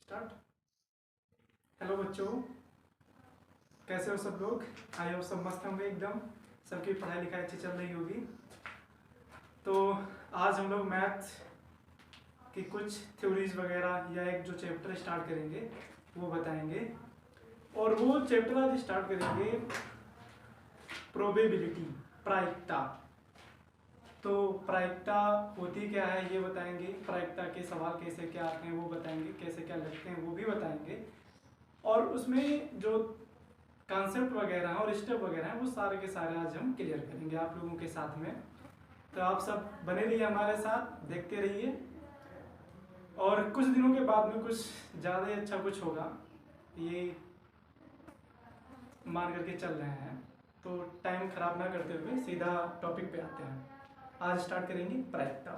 Start. Hello बच्चों, कैसे हो सब लोग? आई होप सब मस्त होंगे एकदम, सबकी पढ़ाई लिखाई अच्छी चल रही होगी। तो आज हम लोग मैथ की कुछ थ्योरीज वगैरह या एक जो चैप्टर स्टार्ट करेंगे वो बताएंगे। और वो चैप्टर आज स्टार्ट करेंगे प्रोबेबिलिटी, प्रायिकता। तो प्रायिकता होती क्या है ये बताएंगे, प्रायिकता के सवाल कैसे क्या आते हैं वो बताएंगे, कैसे क्या लगते हैं वो भी बताएंगे। और उसमें जो कॉन्सेप्ट वगैरह और स्टेप वगैरह हैं वो सारे के सारे आज हम क्लियर करेंगे आप लोगों के साथ में। तो आप सब बने रहिए हमारे साथ, देखते रहिए। और कुछ दिनों के बाद में कुछ ज़्यादा ही अच्छा कुछ होगा, ये मान करके चल रहे हैं। तो टाइम खराब ना करते हुए सीधा टॉपिक पे आते हैं। आज स्टार्ट करेंगे प्रायिकता।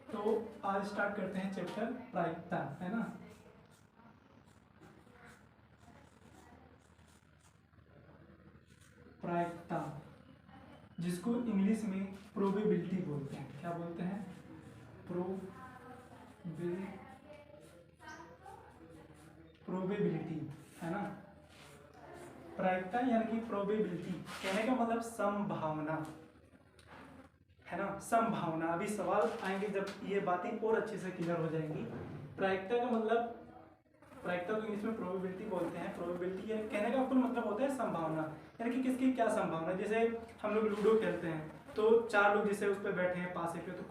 तो आज स्टार्ट करते हैं चैप्टर प्रायिकता, है ना। प्रायिकता, जिसको इंग्लिश में प्रोबेबिलिटी बोलते हैं। क्या बोलते हैं? प्रोबेबिलिटी, है ना। प्रायिकता यानी कि प्रोबेबिलिटी, कहने का मतलब संभावना, है ना, संभावना। अभी सवाल आएंगे जब ये बातें और अच्छे से क्लियर हो जाएंगी। प्रायिकता का मतलब, प्रायिकता को इंग्लिश में प्रोबेबिलिटी बोलते हैं। प्रोबेबिलिटी कहने का कुल मतलब होता है संभावना, यानी कि किसकी क्या संभावना। जैसे हम लोग लूडो खेलते हैं तो चार लोग जैसे उस पर बैठे हैं पासे पे, तो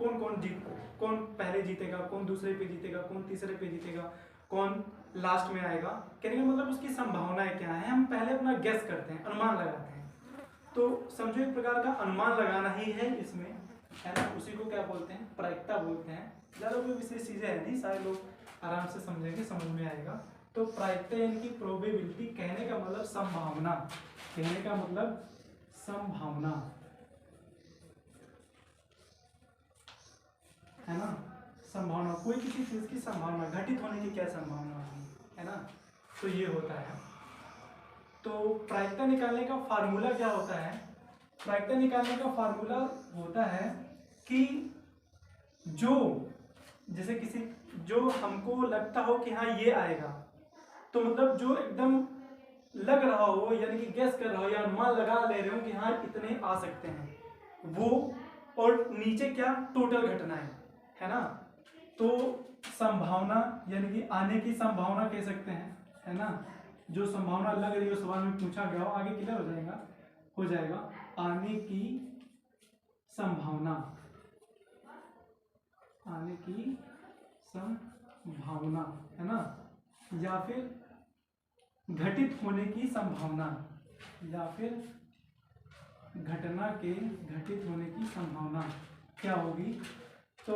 कौन पहले जीतेगा, कौन दूसरे पे जीतेगा, कौन तीसरे पे जीतेगा, कौन लास्ट में आएगा। कहने का मतलब उसकी संभावनाएं क्या है, हम पहले अपना गेस करते हैं, अनुमान लगाते हैं। तो समझो एक प्रकार का अनुमान लगाना ही है इसमें, है ना। उसी को क्या बोलते हैं? प्रायिकता बोलते हैं। ज़्यादा कोई विशेष चीज़ें है नहीं, सारे लोग आराम से समझेंगे, समझ में आएगा। तो प्रायिकता यानी कि प्रोबेबिलिटी, कहने का मतलब संभावना, कहने का मतलब संभावना, है ना। संभावना, कोई किसी चीज की संभावना, घटित होने की क्या संभावना होगी, है ना। तो ये होता है। तो प्रायिकता निकालने का फार्मूला क्या होता है? प्रायिकता निकालने का फार्मूला होता है कि जो, जैसे किसी, जो हमको लगता हो कि हाँ ये आएगा, तो मतलब जो एकदम लग रहा हो, यानी कि गेस कर रहा हो या अनुमान लगा ले रहे हो कि हाँ इतने आ सकते हैं वो, और नीचे क्या टोटल घटनाएं, है ना। तो संभावना यानी कि आने की संभावना कह सकते हैं, है ना। जो संभावना लग रही हो, सवाल में पूछा गया हो, आगे क्लियर हो जाएगा आने की संभावना, आने की संभावना, है ना। या फिर घटित होने की संभावना, या फिर घटना के घटित होने की संभावना क्या होगी। तो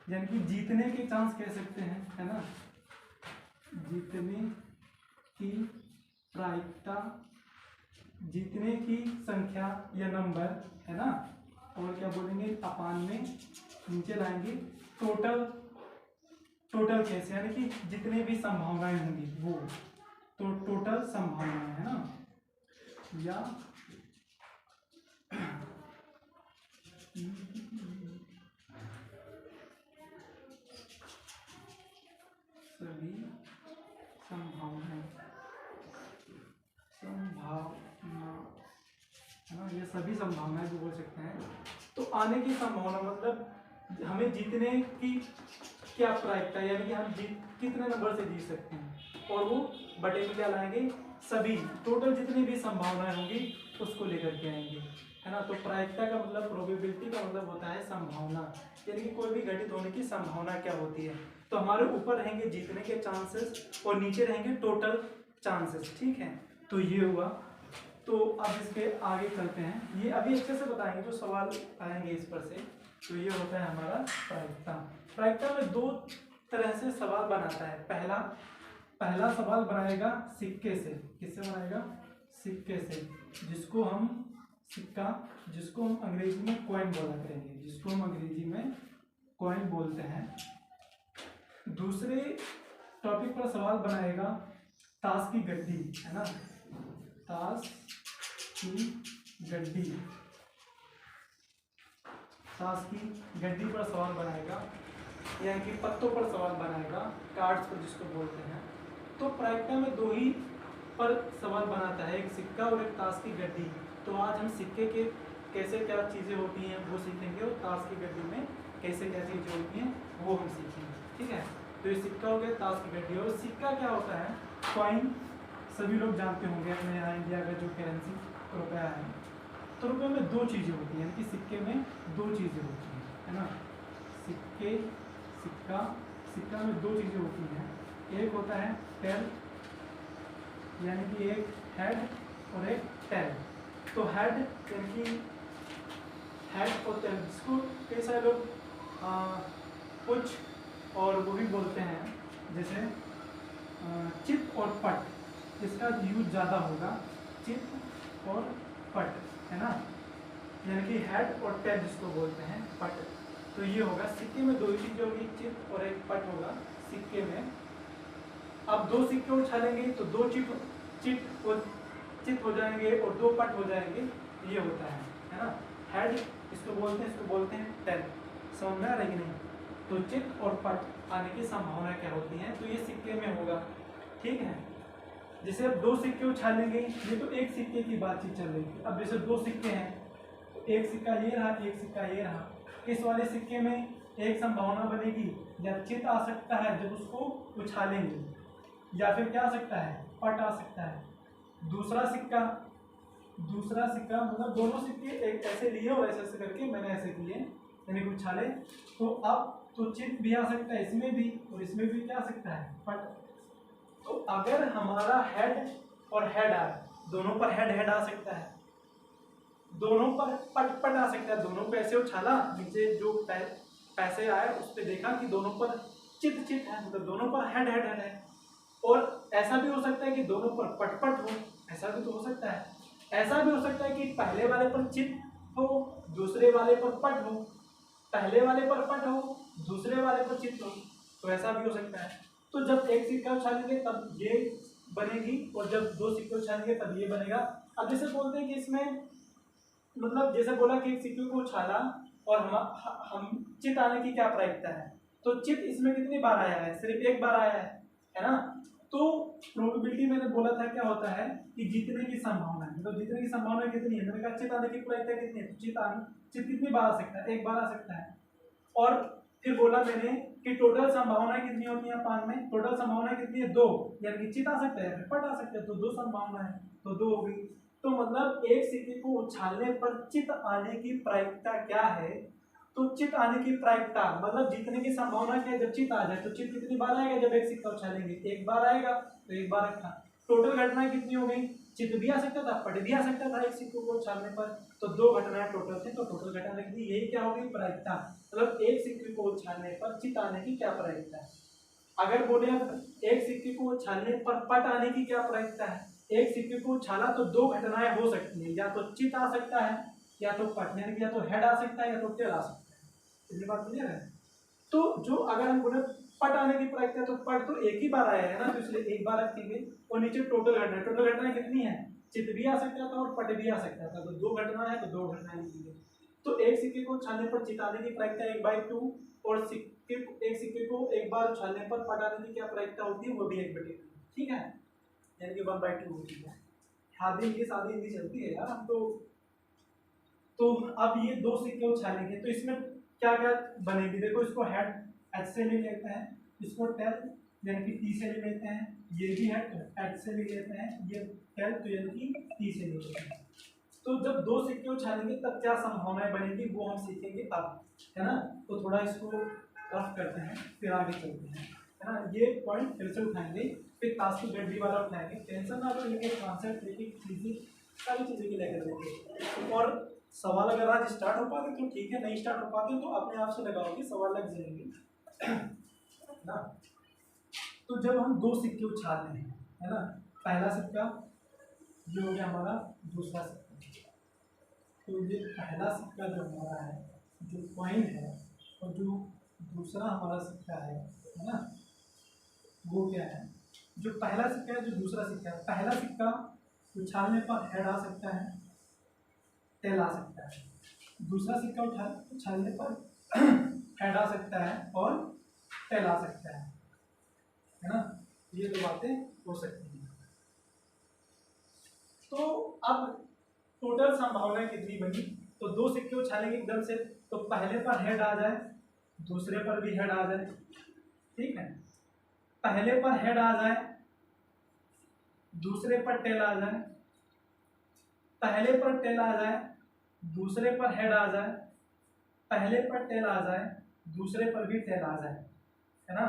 यानी कि जीतने के चांस कह सकते हैं, है ना। जीतने की प्रायिकता, जीतने की संख्या या नंबर, है ना। और क्या बोलेंगे, अपान में नीचे लाएंगे टोटल, टोटल कैसे, यानी कि जितने भी संभावनाएं होंगी वो, तो टोटल संभावनाएं, है ना। या सभी संभावनाएं, है ना, ये सभी संभावनाएं भी बोल सकते हैं। तो आने की संभावना मतलब हमें जीतने की क्या प्रायिकता, यानी कि हम कितने नंबर से जीत सकते हैं, और वो बटे में क्या लाएंगे, सभी टोटल जितनी भी संभावनाएं होंगी उसको लेकर के आएंगे, है ना। तो प्रायिकता का मतलब, प्रोबेबिलिटी का मतलब होता है संभावना, यानी कि कोई भी घटित होने की संभावना क्या होती है। तो हमारे ऊपर रहेंगे जीतने के चांसेस और नीचे रहेंगे टोटल चांसेस, ठीक है। तो ये हुआ। तो अब इसके आगे चलते हैं, ये अभी अच्छे से बताएंगे जो सवाल आएंगे इस पर से। तो ये होता है हमारा प्रायिकता। प्रायिकता में दो तरह से सवाल बनाता है। पहला सवाल बनाएगा सिक्के से। किससे बनाएगा? सिक्के से, जिसको हम सिक्का, जिसको हम अंग्रेजी में कॉइन बोला करेंगे, जिसको हम अंग्रेजी में कॉइन बोलते हैं। दूसरे टॉपिक पर सवाल बनाएगा ताश की गड्डी, है ना, ताश की गड्डी, ताश की गड्डी पर सवाल बनाएगा। यानी कि पत्तों पर सवाल बनाएगा, कार्ड्स पर जिसको बोलते हैं। तो प्रायिकता में दो ही पर सवाल बनाता है, एक सिक्का और एक ताश की गड्डी। तो आज हम सिक्के के कैसे क्या चीज़ें होती हैं वो सीखेंगे, और ताश की गड्डी में कैसे क्या चीज़ें होती हैं वो हम सीखेंगे। ठीक है, तो ये सिक्का हो गया, ताश की गड्डी। और सिक्का क्या होता है? कॉइन सभी लोग जानते होंगे, अपने यहाँ इंडिया का जो करेंसी रुपया है। तो रुपये में दो चीज़ें होती हैं, यानी कि सिक्के में दो चीज़ें होती हैं, है ना। सिक्का में दो चीज़ें होती हैं। एक होता है टेल, यानी कि एक हेड और एक टेल। तो हेड यानी कि हेड और टेल, जिसको कई सारे लोग कुछ और वो भी बोलते हैं, जैसे चित और पट, इसका यूज ज़्यादा होगा, चित और पट, है ना। यानी कि हेड और टेल जिसको बोलते हैं, पट। तो ये होगा सिक्के में दो ही चीज़ होगी, चित और एक पट होगा सिक्के में। अब दो सिक्के उछालेंगे तो दो चित हो जाएंगे और दो पट हो जाएंगे, ये होता है ना। हेड इसको बोलते हैं टेल। समझ में आ रही कि नहीं? तो चित और पट आने की संभावना क्या होती है, तो ये सिक्के में होगा। ठीक है, जैसे अब दो सिक्के उछालेंगे, ये तो एक सिक्के की बातचीत चल रही थी। अब जैसे दो सिक्के हैं, तो एक सिक्का ये रहा, एक सिक्का ये रहा। इस वाले सिक्के में एक संभावना बनेगी, या चित आ सकता है जब उसको उछालेंगे, या फिर क्या आ सकता है, पट आ सकता है। दूसरा सिक्का मतलब दोनों सिक्के एक ऐसे लिए और ऐसे करके मैंने ऐसे किए, यानी कि उछाले, तो अब तो चित भी आ सकता है इसमें भी, और इसमें भी क्या आ सकता है, पट। तो अगर हमारा हेड और हेड आए, दोनों पर हेड आ सकता है, दोनों पर पट आ सकता है। दोनों पे ऐसे उछाला, नीचे जो पैसे आए उस पर देखा कि दोनों पर चित है, मतलब दोनों पर हेड है। और ऐसा भी हो सकता है कि दोनों पर पट हो, ऐसा भी तो हो सकता है। ऐसा भी हो सकता है कि पहले वाले पर चित हो, दूसरे वाले पर पट हो, पहले वाले पर पट हो, दूसरे वाले पर चित हो, तो ऐसा भी हो सकता है। तो जब एक सिक्का उछालेंगे तब ये बनेगी, और जब दो सिक्के उछालेंगे तब ये बनेगा। अब जैसे बोलते हैं कि इसमें मतलब जैसे बोला कि एक सिक्के को उछाला और हम चित आने की क्या प्रायिकता है, तो चित इसमें कितनी बार आया है, सिर्फ एक बार आया है ना। तो प्रोबेबिलिटी मैंने बोला था क्या होता है कि जीतने की संभावना है, मतलब जीतने की संभावना कितनी है, मैंने कहा चित आने की प्रायिकता कितनी है, चित कितनी बार आ सकता है, एक बार आ सकता है। और फिर बोला मैंने कि टोटल संभावनाएं कितनी होती है पान में, टोटल संभावना कितनी है, दो, यानी कि चित आ सकता है, पट आ सकता है, तो दो संभावना है, तो दो हो गई। तो मतलब एक सिक्के को उछालने पर चित आने की प्रायिकता क्या है, तो चित आने की प्रायिकता मतलब जीतने की संभावना क्या है, जब चित आ जाए। तो चित कितनी बार आएगा, जब एक सिक्का उछालेंगे, एक बार आएगा, तो एक बार रखा। टोटल घटनाएं कितनी हो गई, चित भी आ सकता था, पट भी आ सकता था एक सिक्के को उछालने पर, तो दो घटनाएं टोटल थी, तो टोटल घटना कितनी, यही क्या होगी, प्रायिकता। मतलब एक सिक्के को उछालने पर चित आने की क्या प्रायिकता है। अगर बोले एक सिक्के को उछालने पर पट आने की क्या प्रायिकता है, एक सिक्के को उछाला तो दो घटनाएं हो सकती हैं, या तो चित आ सकता है, या तो पट, यानी कि या तो हेड आ सकता है, या तो टेल आ सकता है। इतनी बात क्लियर है। तो जो अगर हम बोले पट आने की प्रायिकता है, तो पट तो एक ही बार आया है ना, तो इसलिए एक बार रखेंगे। और नीचे टोटल घटनाएं कितनी है, चित भी आ सकता था और पट भी आ सकता था, तो दो घटना है, तो दो घटनाएं लिखेंगे। तो एक सिक्के को उछालने पर चित आने की प्रायिकता 1/2, और एक सिक्के को एक बार उछालने पर पट आने की क्या प्रायिकता होती है, वो भी 1/2। ठीक है, यानी कि 1/2 होती है। शादी की शादी हिंदी चलती है यार हम तो अब ये दो सिक्के उछालेंगे, तो इसमें क्या क्या बनेगी, देखो इसको हेड एच से ले लेते हैं, इसको टेल यानी कि टी से ले लेते हैं, ये भी हेड एच से ले लेते हैं, ये टेल तो यानी कि टी से ले लेते हैं। तो जब दो सिक्के उछालेंगे तब क्या संभावनाएं बनेगी वो हम सीखेंगे अब, है ना। तो थोड़ा इसको रफ करते हैं, फिर आगे चलते हैं, है ना। ये पॉइंट फिर से उठाएंगे, फिर ताश की गड्डी वाला उठाएंगे, टेंशन ना लो, लेकिन कॉन्सेप्ट लेके चीजें सारी चीजें की लेकर देंगे। और सवाल अगर आज स्टार्ट हो पाते तो ठीक है, नहीं स्टार्ट हो पाते तो अपने आप से लगाओगे, सवाल लग जाएंगे ना। तो जब हम दो सिक्के उछाल रहे हैं, है ना, पहला सिक्का ये हो गया हमारा, दूसरा सिक्का, तो ये पहला सिक्का जो हमारा है, जो कॉइन है, और जो दूसरा हमारा सिक्का है ना, वो क्या है, जो पहला सिक्का है, जो दूसरा सिक्का है। पहला सिक्का उछालने पर हेड आ सकता है, टेल आ सकता है। दूसरा सिक्का उछालने पर हेड आ सकता है और टेल आ सकता है ना। ये दो बातें हो सकती हैं। तो अब टोटल संभावना कितनी बनी, तो दो सिक्के उछालेंगे एकदम से, तो पहले पर हेड आ जाए, दूसरे पर भी हेड आ जाए, ठीक है। पहले पर हेड आ जाए, दूसरे पर टेल आ जाए, पहले पर टेल आ जाए, दूसरे पर हेड आ जाए, पहले पर टेल आ जाए, दूसरे पर भी टेल आ जाए, है ना।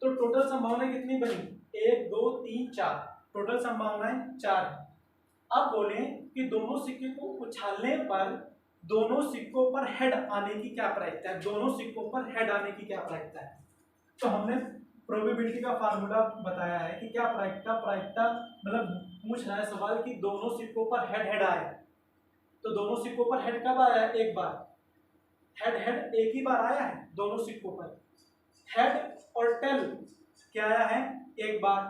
तो टोटल संभावना कितनी बनी, 1 2 3 4, टोटल संभावनाएं 4 है। अब बोले कि दोनों सिक्के को उछालने पर दोनों सिक्कों पर हेड आने की क्या प्रायिकता है, दोनों सिक्कों पर हेड आने की क्या प्रायिकता है। तो हमने प्रोबेबिलिटी का फार्मूला बताया है कि क्या प्रायिकता मतलब पूछ रहा है सवाल कि दोनों सिक्कों पर हेड हेड आए, तो दोनों सिक्कों पर हेड कब आया है, एक बार। हेड हेड एक ही बार आया है दोनों सिक्कों पर। हेड और टेल क्या आया है, एक बार।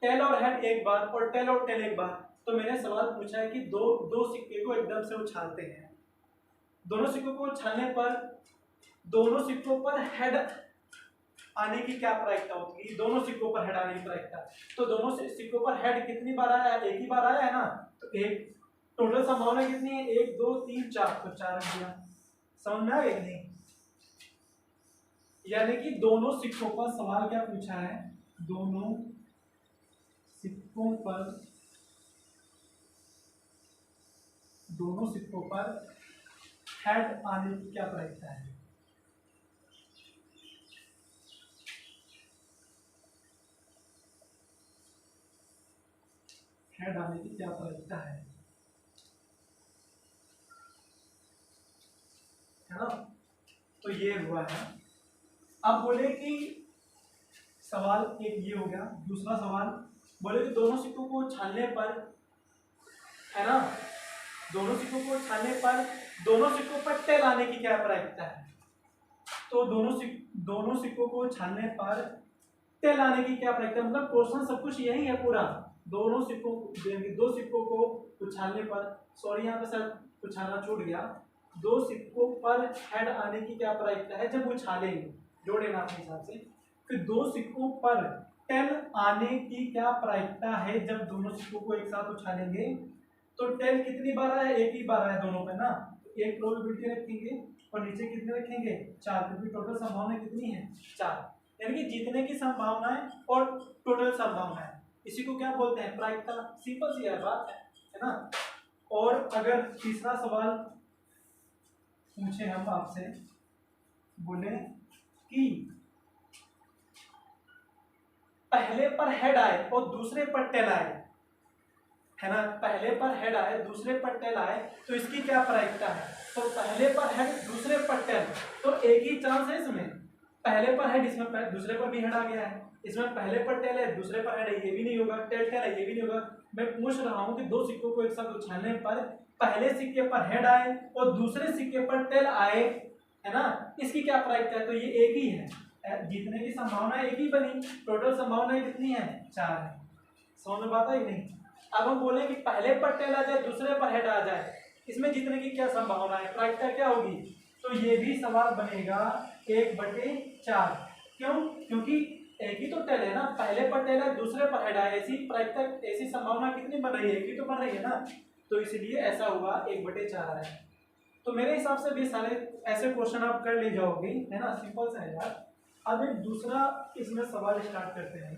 टेल और हेड एक बार, और टेल और टेल एक बार। तो मैंने सवाल पूछा है कि दो सिक्के को एकदम से उछालते हैं, दोनों सिक्कों को उछालने पर दोनों सिक्कों पर हेड आने की क्या प्रायिकता होगी, दोनों सिक्कों पर हेड आने की प्रायिकता। तो दोनों सिक्कों पर हेड कितनी बार आया है, एक ही बार आया है ना। तो एक टोटल संभावना कितनी है, 1 2 3 4, तो 4 दिया। समझ में आ गया नहीं। यानी कि दोनों सिक्कों पर सवाल क्या पूछा है, दोनों सिक्कों पर हेड आने की क्या प्रायिकता है। हेड आने की क्या प्रायिकता है ना। तो ये हुआ है। अब बोले कि सवाल एक ये हो गया। दूसरा सवाल बोले कि दोनों सिक्कों को छानने पर, है ना, दोनों सिक्कों को छानने पर दोनों सिक्कों पर टेल आने की क्या प्रायिकता है। तो दोनों सिक्कों को छानने पर टेल आने की क्या प्रायिकता, मतलब क्वेश्चन सब कुछ यही है पूरा। दोनों सिक्कों दो सिक्कों को उछालने पर, सॉरी यहाँ पे सर उछालना छूट गया, दो सिक्कों पर हेड आने की क्या प्रायिकता है जब उछालेंगे, जोड़े ना अपने हिसाब से। फिर दो सिक्कों पर टेल आने की क्या प्रायिकता है जब दोनों सिक्कों को एक साथ उछालेंगे। तो टेल कितनी बार आया, एक ही बार आया दोनों पे ना। तो एक प्रोबेबिलिटी रखेंगे और नीचे कितने रखेंगे, 4, क्योंकि टोटल संभावना कितनी है, 4। यानी कि जीतने की संभावनाएं और टोटल संभावनाएं, इसी को क्या बोलते हैं, प्रायिकता। सिंपल सी बात है ना। और अगर तीसरा सवाल पूछे हम आपसे, बोले कि पहले पर हेड आए और दूसरे पर टेल आए, है ना, पहले पर हेड आए दूसरे पर टेल आए, तो इसकी क्या प्रायिकता है। तो पहले पर हेड दूसरे पर टेल, तो एक ही चांस है इसमें, पहले पर हेड, इसमें दूसरे पर भी हेड आ गया है, इसमें पहले पर टेल है दूसरे पर हेड है, ये भी नहीं होगा, टेल टेल है ये भी नहीं होगा। मैं पूछ रहा हूँ कि दो सिक्कों को एक साथ उछालने पर पहले सिक्के पर हेड आए और दूसरे सिक्के पर टेल आए, है ना, इसकी क्या प्रायिकता है। तो ये एक ही है, जीतने की संभावना एक ही बनी, टोटल संभावना कितनी है, 4 है। समझ में बात आई नहीं। अब हम बोले कि पहले पर टेल आ जाए दूसरे पर हेड आ जाए, इसमें जीतने की क्या संभावना है, प्रायिकता क्या होगी। तो ये भी सवाल बनेगा 1/4। क्यों, क्योंकि एक ही तो टेल है ना, पहले पर टेल है दूसरे पर हेड आए, ऐसी प्रायिकता, ऐसी संभावना कितनी बन रही है, एक ही तो बन रही है ना। तो इसलिए ऐसा हुआ 1/4 है। तो मेरे हिसाब से भी सारे ऐसे क्वेश्चन आप कर ले जाओगे, है ना, सिंपल सा है यार। अब एक दूसरा इसमें सवाल स्टार्ट करते हैं।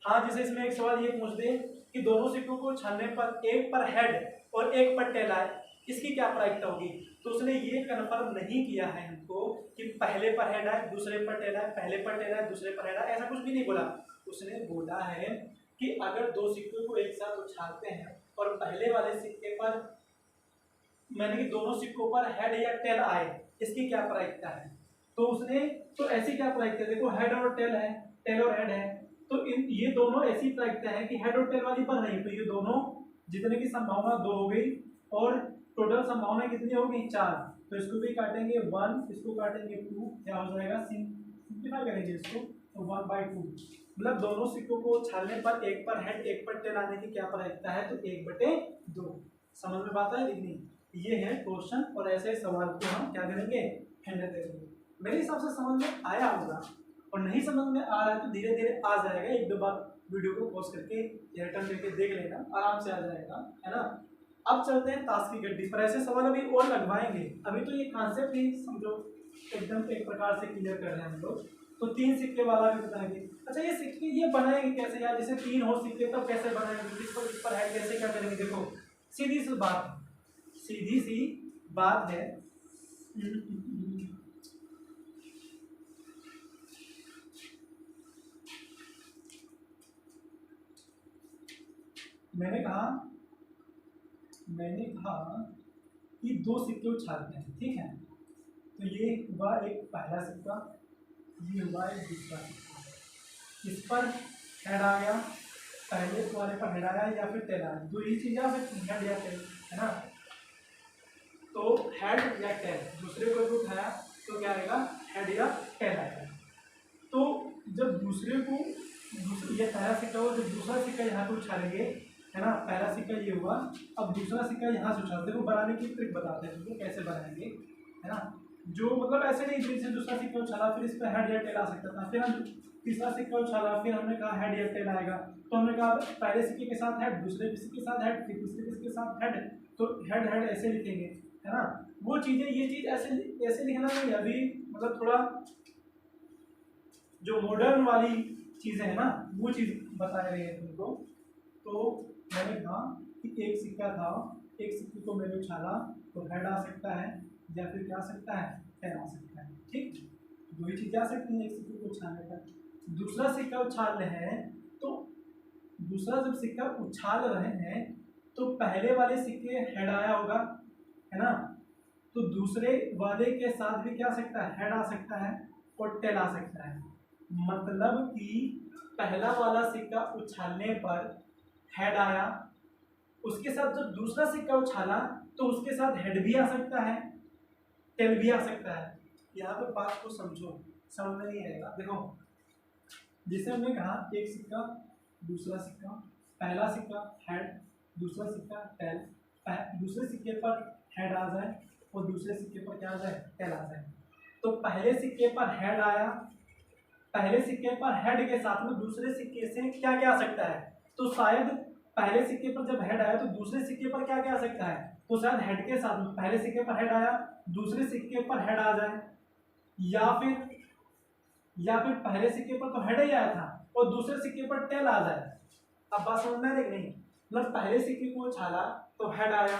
हाँ, जैसे इसमें एक सवाल ये पूछ दे कि दोनों सिक्कों को छानने पर एक पर हेड और एक पर टेल आए, इसकी क्या प्रायिकता होगी। तो उसने ये कन्फर्म नहीं किया है हमको कि पहले पर हेड आए दूसरे पर टेल आए, पहले पर टेल आए दूसरे पर हेड आए, ऐसा कुछ भी नहीं बोला। उसने बोला है कि अगर दो सिक्कों को एक साथ उछालते हैं और पहले वाले सिक्के पर, मैंने कि दोनों सिक्कों पर हेड या टेल आए, इसकी क्या प्रायिकता है। तो उसने, तो ऐसी क्या प्रायिकता है, देखो हेड और टेल है, टेल और हेड है, तो ये दोनों ऐसी प्रायिकता है कि हेड और टेल वाली बन रही है, तो ये दोनों जीतने की संभावना 2 हो गई और टोटल संभावना कितनी होगी, 4। तो इसको भी काटेंगे 1, इसको काटेंगे 2, क्या हो जाएगा, सिंप्लीफाई करेंगे इसको, तो 1/2। मतलब दोनों सिक्कों को छालने पर एक पर हेड एक पर टेल आने की क्या प्रायिकता है, तो 1/2। समझ में बात है नहीं। ये है क्वेश्चन और ऐसे सवाल को हम क्या करेंगे, हैंडल करेंगे। मेरे हिसाब से समझ में आया होगा। और नहीं समझ में आ रहा है तो धीरे धीरे आ जाएगा, एक दो बार वीडियो को पॉज करके रिटर्न लेके देख लेना, आराम से आ जाएगा, है ना। अब चलते हैं ताश की गड्डी पर। ऐसे सवाल अभी और लगवाएंगे, अभी तो ये कॉन्सेप्ट ही समझो एकदम एक प्रकार से क्लियर कर रहे हैं हम लोग। तो 3 सिक्के वाला भी बताएंगे। अच्छा ये सिक्के ये बनाएंगे कैसे यार, जैसे 3 हो सिक्के तब कैसे बनाएंगे, किस पर है, कैसे क्या करेंगे। देखो सीधी सी बात है, सीधी सी बात है। मैंने कहा कि 2 सिक्के उछालते हैं, ठीक है। तो ये हुआ एक पहला सिक्का, ये हुआ एक दूसरा सिक्का। इस पर हेड आ गया, पहले वाले पर हेड आया या फिर टेल आया, दो ही चीज़ आ सकती है, हेड या टेल, है ना। तो हेड या टेल, दूसरे को उठाया तो क्या आएगा, हेड या टेल आएगा। तो जब दूसरे को ये पहला सिक्का हुआ, जब दूसरा सिक्का यहाँ पे उछालेंगे, है ना, पहला सिक्का ये हुआ, अब दूसरा सिक्का यहाँ से उछालते हैं। वो बनाने की ट्रिक बताते हैं तुमको कैसे बनाएंगे, है ना। जो मतलब ऐसे नहीं फिर से दूसरा सिक्का उछाला फिर इस पर हेड या टेल आ सकता था, फिर हम तीसरा सिक्का उछाला फिर हमने कहा हेड या टेल आएगा, तो हमने कहा पहले सिक्के के साथ हेड, दूसरे सिक्के के साथ हेड, फिर तीसरे के साथ हेड, तो हेड हेड ऐसे लिखेंगे, है ना। वो चीज़ें, ये चीज़ ऐसे लिखना नहीं, अभी मतलब थोड़ा जो मॉडर्न वाली चीज़ें है ना वो चीज़ बता रहे हैं तुमको। तो मैंने कहा कि एक सिक्का था, एक सिक्के को मैंने उछाला तो हेड आ सकता है या फिर क्या आ सकता है, टेल आ सकता है, ठीक। दो ही चीज़ें आ सकती हैं एक सिक्के को उछालने पर। दूसरा सिक्का उछाल रहे हैं तो दूसरा जब सिक्का उछाल रहे हैं तो पहले वाले सिक्के हेड आया होगा, है ना। तो दूसरे वाले के साथ भी क्या आ सकता है, हेड आ सकता है और टेल आ सकता है। मतलब कि पहला वाला सिक्का उछालने पर हेड आया, उसके साथ जब दूसरा सिक्का उछाला तो उसके साथ हेड भी आ सकता है, टेल भी आ सकता है। यहाँ पे बात को समझो, समझ में नहीं आएगा। देखो जैसे हमने कहा एक सिक्का दूसरा सिक्का, पहला सिक्का हेड, दूसरा सिक्का टेल, दूसरे सिक्के पर हेड आ जाए और दूसरे सिक्के पर क्या आ जाए, टेल आ जाए। तो पहले सिक्के पर हेड आया, पहले सिक्के पर हेड के साथ में दूसरे सिक्के से क्या क्या आ सकता है, तो शायद पहले सिक्के पर जब हेड आया तो दूसरे सिक्के पर क्या क्या आ सकता है, तो शायद हेड के साथ में पहले सिक्के पर हेड आया दूसरे सिक्के पर हेड आ जाए, या फिर पहले सिक्के पर तो हेड ही आया था और दूसरे सिक्के पर टेल आ जाए। अब बात समझ में आ रही नहीं, मतलब पहले सिक्के को उछाला तो हेड आया,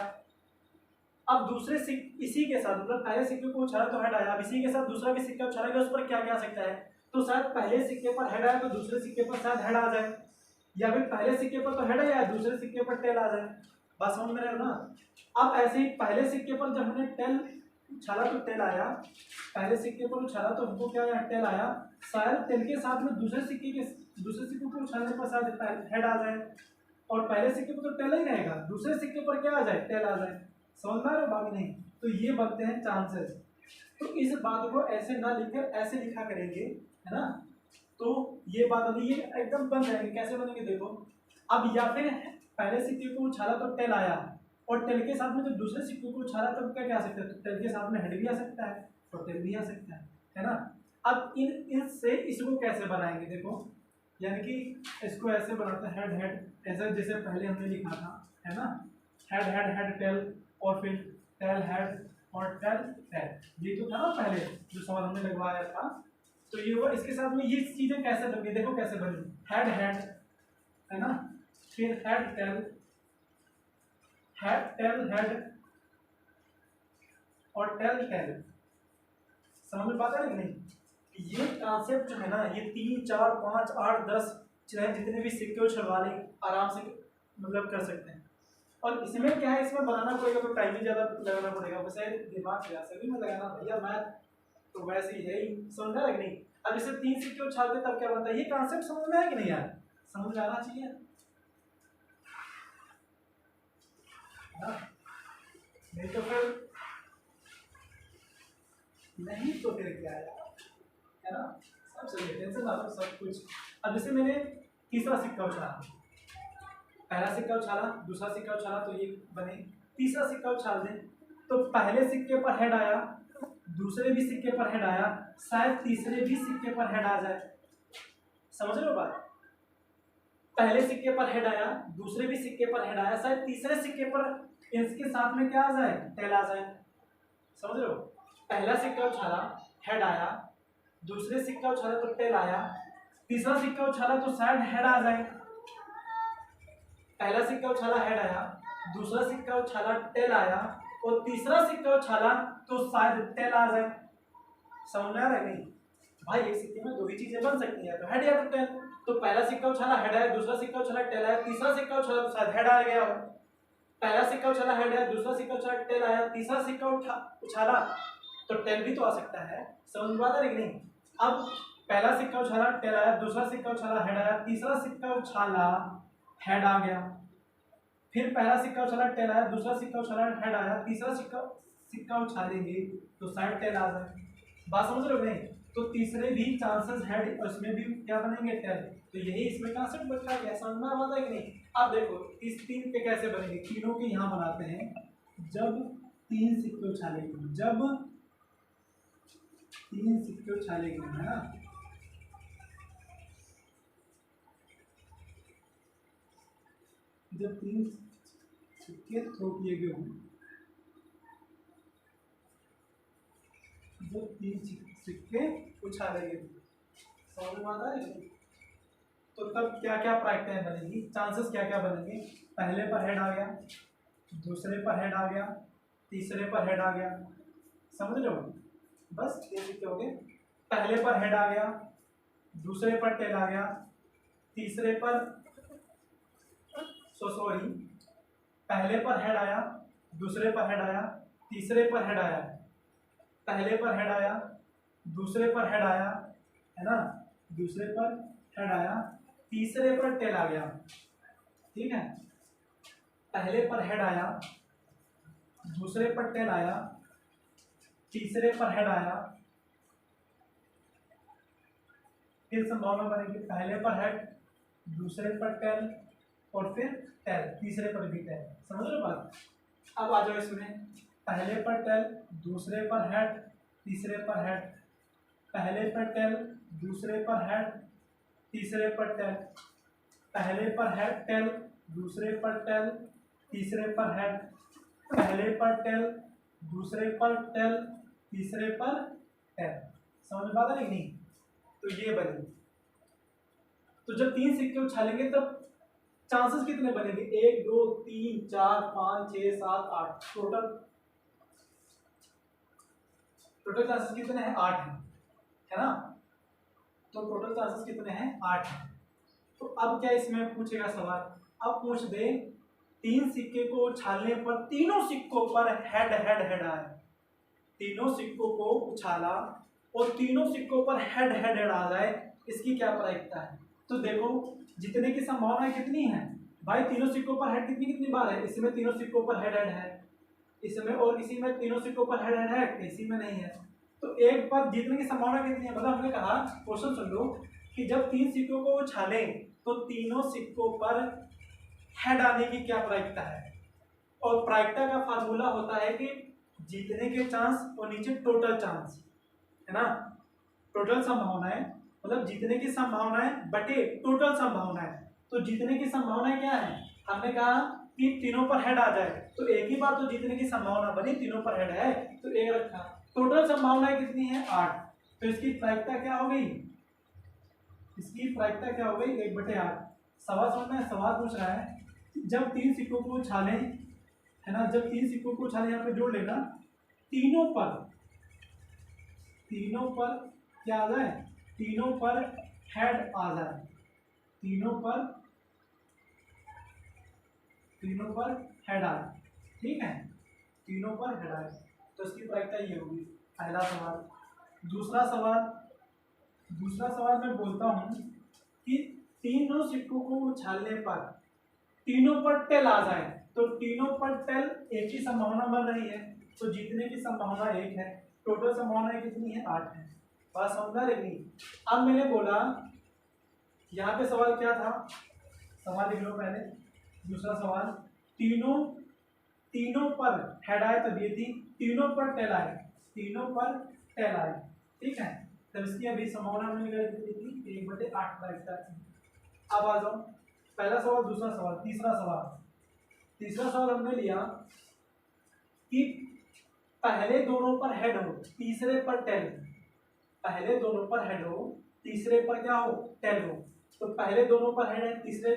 अब दूसरे सिक्के इसी के साथ, मतलब पहले सिक्के को उछाला तो हेड आया, अब इसी के साथ दूसरा भी सिक्का उछाला उस पर क्या क्या आ सकता है, तो शायद पहले सिक्के पर हेड आया तो दूसरे सिक्के पर शायद हेड आ जाए, या फिर पहले सिक्के पर तो हेड आया दूसरे सिक्के पर टेल आ जाए। बात समझ में रहे हो ना। अब ऐसे ही पहले सिक्के पर जब हमने टेल उछाला तो टेल आया, पहले सिक्के पर उछाला तो हमको क्या आया, टेल आया, शायद टेल के साथ में दूसरे सिक्के को उछालने पर शायद हेड आ जाए, और पहले सिक्के पर तो टेल ही रहेगा, दूसरे सिक्के पर क्या आ जाए, टेल आ जाए। समझ में आ रहा बाकी नहीं। तो ये बनते हैं चांसेस। तो इस बात को ऐसे ना लिखकर ऐसे लिखा करेंगे, है ना। तो ये बात अभी ये एकदम बन जाएंगे, कैसे बनेंगे देखो। अब या फिर पहले सिक्के को उछाला तो टेल आया, और टेल के साथ में जब दूसरे सिक्के को उछाला तब क्या क्या आ सकता है, तो टेल के साथ में हेड भी आ सकता है और टेल भी आ सकता है ना। अब इनसे इसको कैसे बनाएंगे देखो, यानी कि इसको ऐसे बनाते हैं हेड हेड, ऐसा जैसे पहले हमने लिखा था, है ना, हेड हेड हेड टेल, और फिर टेल हेड और टेल टेल, ये तो था ना पहले जो सवाल हमने लगवाया था। तो ये हुआ, इसके साथ में ये चीजें कैसे बनी देखो, कैसे बनी, हेड हेड, है ना, फिर head tail, head tail head और टेल टेल। समझ में बात है कि नहीं। ये कॉन्सेप्ट जो है ना, ये 3 4 5 8 10 चाहे जितने भी सिक्के उछलवा लें आराम से मतलब कर सकते हैं। और इसमें क्या है, इसमें बनाना पड़ेगा तो टाइम भी ज़्यादा लगाना पड़ेगा, वैसे दिमाग से सभी में लगाना भैया, मैं तो वैसे ही है ही, समझ रहा है कि नहीं। अब इसे 3 सिक्के उछालते तब क्या बनता है, ये कॉन्सेप्ट समझ में आया कि नहीं यार, समझ में आना चाहिए नहीं तो फिर क्या है ना, सब सही है, टेंशन ना लो सब कुछ। अब जैसे मैंने तीसरा सिक्का उछाला, पहला सिक्का उछाला दूसरा सिक्का उछाला तो ये बने, तीसरा सिक्का उछाल दें तो पहले सिक्के पर हेड आया दूसरे भी सिक्के पर हेड आया, शायद तीसरे भी सिक्के पर हेड आ जाए। समझ रहे हो बात? पहले सिक्के पर हेड आया, दूसरे भी सिक्के पर हेड आया, शायद तीसरे सिक्के पर इसके साथ में क्या आ जाए, टेल आ जाए। समझ रहे हो? पहला सिक्का उछाला, हेड आया, दूसरे सिक्का उछाला तो टेल आया, तीसरा सिक्का उछाला तो शायद हेड आ जाए। पहला सिक्का उछाला, हेड आया, दूसरा सिक्का उछाला, टेल आया, और तीसरा सिक्का उछाला तो शायद टेल आ जाए। समझ में आ रहा है नहीं? भाई एक सिक्के में दो ही चीजें बन सकती है, तो हेड या तो टेल। तो पहला सिक्का उछाला, हेड आया, दूसरा सिक्का उछाला, टेल आया, तीसरा सिक्का उछाला तो शायद हेड आ गया हो। पहला सिक्का उछाला, हेड आया, दूसरा सिक्का उछाला, टेल आया, तीसरा सिक्का उछाला तो टेल भी तो आ सकता है। समझ में आता है कि नहीं? अब पहला सिक्का उछाला, टेल आया, दूसरा सिक्का उछाला, हेड आया, तीसरा सिक्का उछाला, हेड आ गया। फिर पहला सिक्का उछाला, टेल आया, दूसरा सिक्का उछाला, हेड आया, तीसरा सिक्का उछालेंगे तो शायद टेल आ जाए। बात समझ रहे हो नहीं? तो तीसरे भी चांसेस हेड, उसमें भी क्या बनेंगे, टेल। तो यही इसमें कांसेप्ट बता गया। समझ में आता है कि नहीं? अब देखो इस तीन पे कैसे बनेंगे, तीनों के यहाँ बनाते हैं। जब तीन सिक्के उछालेंगे, जब तीन सिक्के उछालेंगे, है ना, जब तीन सिक्के थ्रो किए गए हों, जब तीन सिक्के उछाले गए, समझ में आता है? तो तब क्या क्या प्रायिकताएं बनेगी, चांसेस क्या क्या बनेंगे। पहले पर हेड आ गया, दूसरे पर हेड आ गया, तीसरे पर हेड आ गया। समझ रहे हो? बस ये सिक्के हो गए। पहले पर हेड आ गया, दूसरे पर टेल आ गया, तीसरे पर सॉरी, पहले पर हेड आया, दूसरे पर हेड आया, तीसरे पर हेड आया, पहले पर हेड आया, दूसरे पर हेड आया, है ना, दूसरे पर हेड आया, तीसरे पर टेल आ गया। ठीक है, पहले पर हेड आया, दूसरे पर टेल आया, तीसरे पर हेड आया, फिर संभावना बनेगी पहले पर हेड, दूसरे पर टेल, और फिर टेल, तीसरे पर भी टेल। समझ लो बात? अब आ जाओ इसमें, पहले पर टेल, दूसरे पर हेड, तीसरे पर हेड, पहले पर टेल, दूसरे पर हेड, तीसरे पर टेल, पहले पर हेड टेल, दूसरे पर टेल, तीसरे पर हेड, पहले पर टेल, दूसरे पर टेल, तीसरे पर टेल। समझ में आता है नहीं? तो ये बने। तो जब तीन सिक्के उछालेंगे तब चांसेस कितने बनेंगे, 1 2 3 4 5 6 7 8, टोटल चांसेस कितने हैं, 8 हैं, है ना। तो टोटल चांसेस कितने हैं, 8 हैं। तो अब क्या इसमें पूछेगा सवाल, अब पूछ दे तीन सिक्के को उछालने पर तीनों सिक्कों पर हेड हेड हेड आए, तीनों सिक्कों को उछाला और तीनों सिक्कों पर हेड हेड हेड आ जाए, इसकी क्या प्रायिकता है। तो देखो जितने की संभावना कितनी है भाई, तीनों सिक्कों पर हेड कितनी कितनी बार है, इसमें तीनों सिक्कों पर हेड हेड है, इसमें और इसी में तीनों सिक्कों पर हेड हेड है, इसी में नहीं है। तो एक पर जीतने की संभावना कितनी है, मतलब हमने कहा क्वेश्चन सुन लो कि जब तीन सिक्कों को उछाले तो तीनों सिक्कों पर हेड आने की क्या प्रायिकता है। और प्रायिकता का फार्मूला होता है कि जीतने के चांस और नीचे टोटल चांस, है ना, टोटल संभावनाएं, मतलब जीतने की संभावनाएं बटे टोटल संभावनाएं। तो जीतने की संभावनाएं क्या है, हमने कहा कि तीनों पर हेड आ जाए, तो एक ही बार तो जीतने की संभावना बनी, तीनों पर हेड है तो एक रखा। टोटल संभावनाएं कितनी है, 8। तो इसकी प्रायिकता क्या हो गई, इसकी प्रायिकता क्या हो गई, 1/8। सवाल समझना है, सवाल पूछ रहा है जब तीन सिक्कों को उछाले, है ना, जब तीन सिक्कों को उछाले, यहाँ पे जोड़ लेना, तीनों पर क्या आ जाए, तीनों पर हेड आ जाए, तीनों पर हेड आए, ठीक है, तीनों पर हेड आए, तो इसकी प्रायिकता ये होगी। पहला सवाल। दूसरा सवाल मैं बोलता हूं कि तीनों सिक्कों को उछालने पर तीनों पर टेल आ जाए, तो तीनों पर टेल एक ही संभावना बन रही है, तो जीतने की संभावना 1 है, टोटल संभावना कितनी है, 8 है। बात समझना लेनी। अब मैंने बोला यहाँ पे सवाल क्या था, सवाल लिख लो पहले। दूसरा सवाल, तीनों पर हेड आए तब ये थी, तीनों पर टेल आए तीनों पर टेल आए, ठीक है। तब इसकी अभी संभावना हमने निकाली कितनी थी, 1/8 प्रायिकता थी। अब आ जाओ पहला सवाल, दूसरा सवाल, तीसरा सवाल। तीसरा सवाल हमने लिया कि पहले दोनों पर हेड हो, तीसरे पर टेल। पहले दोनों पर हेड हो, तीसरे पर क्या हो, टेल हो। तो पहले दोनों पर हेड है, तीसरे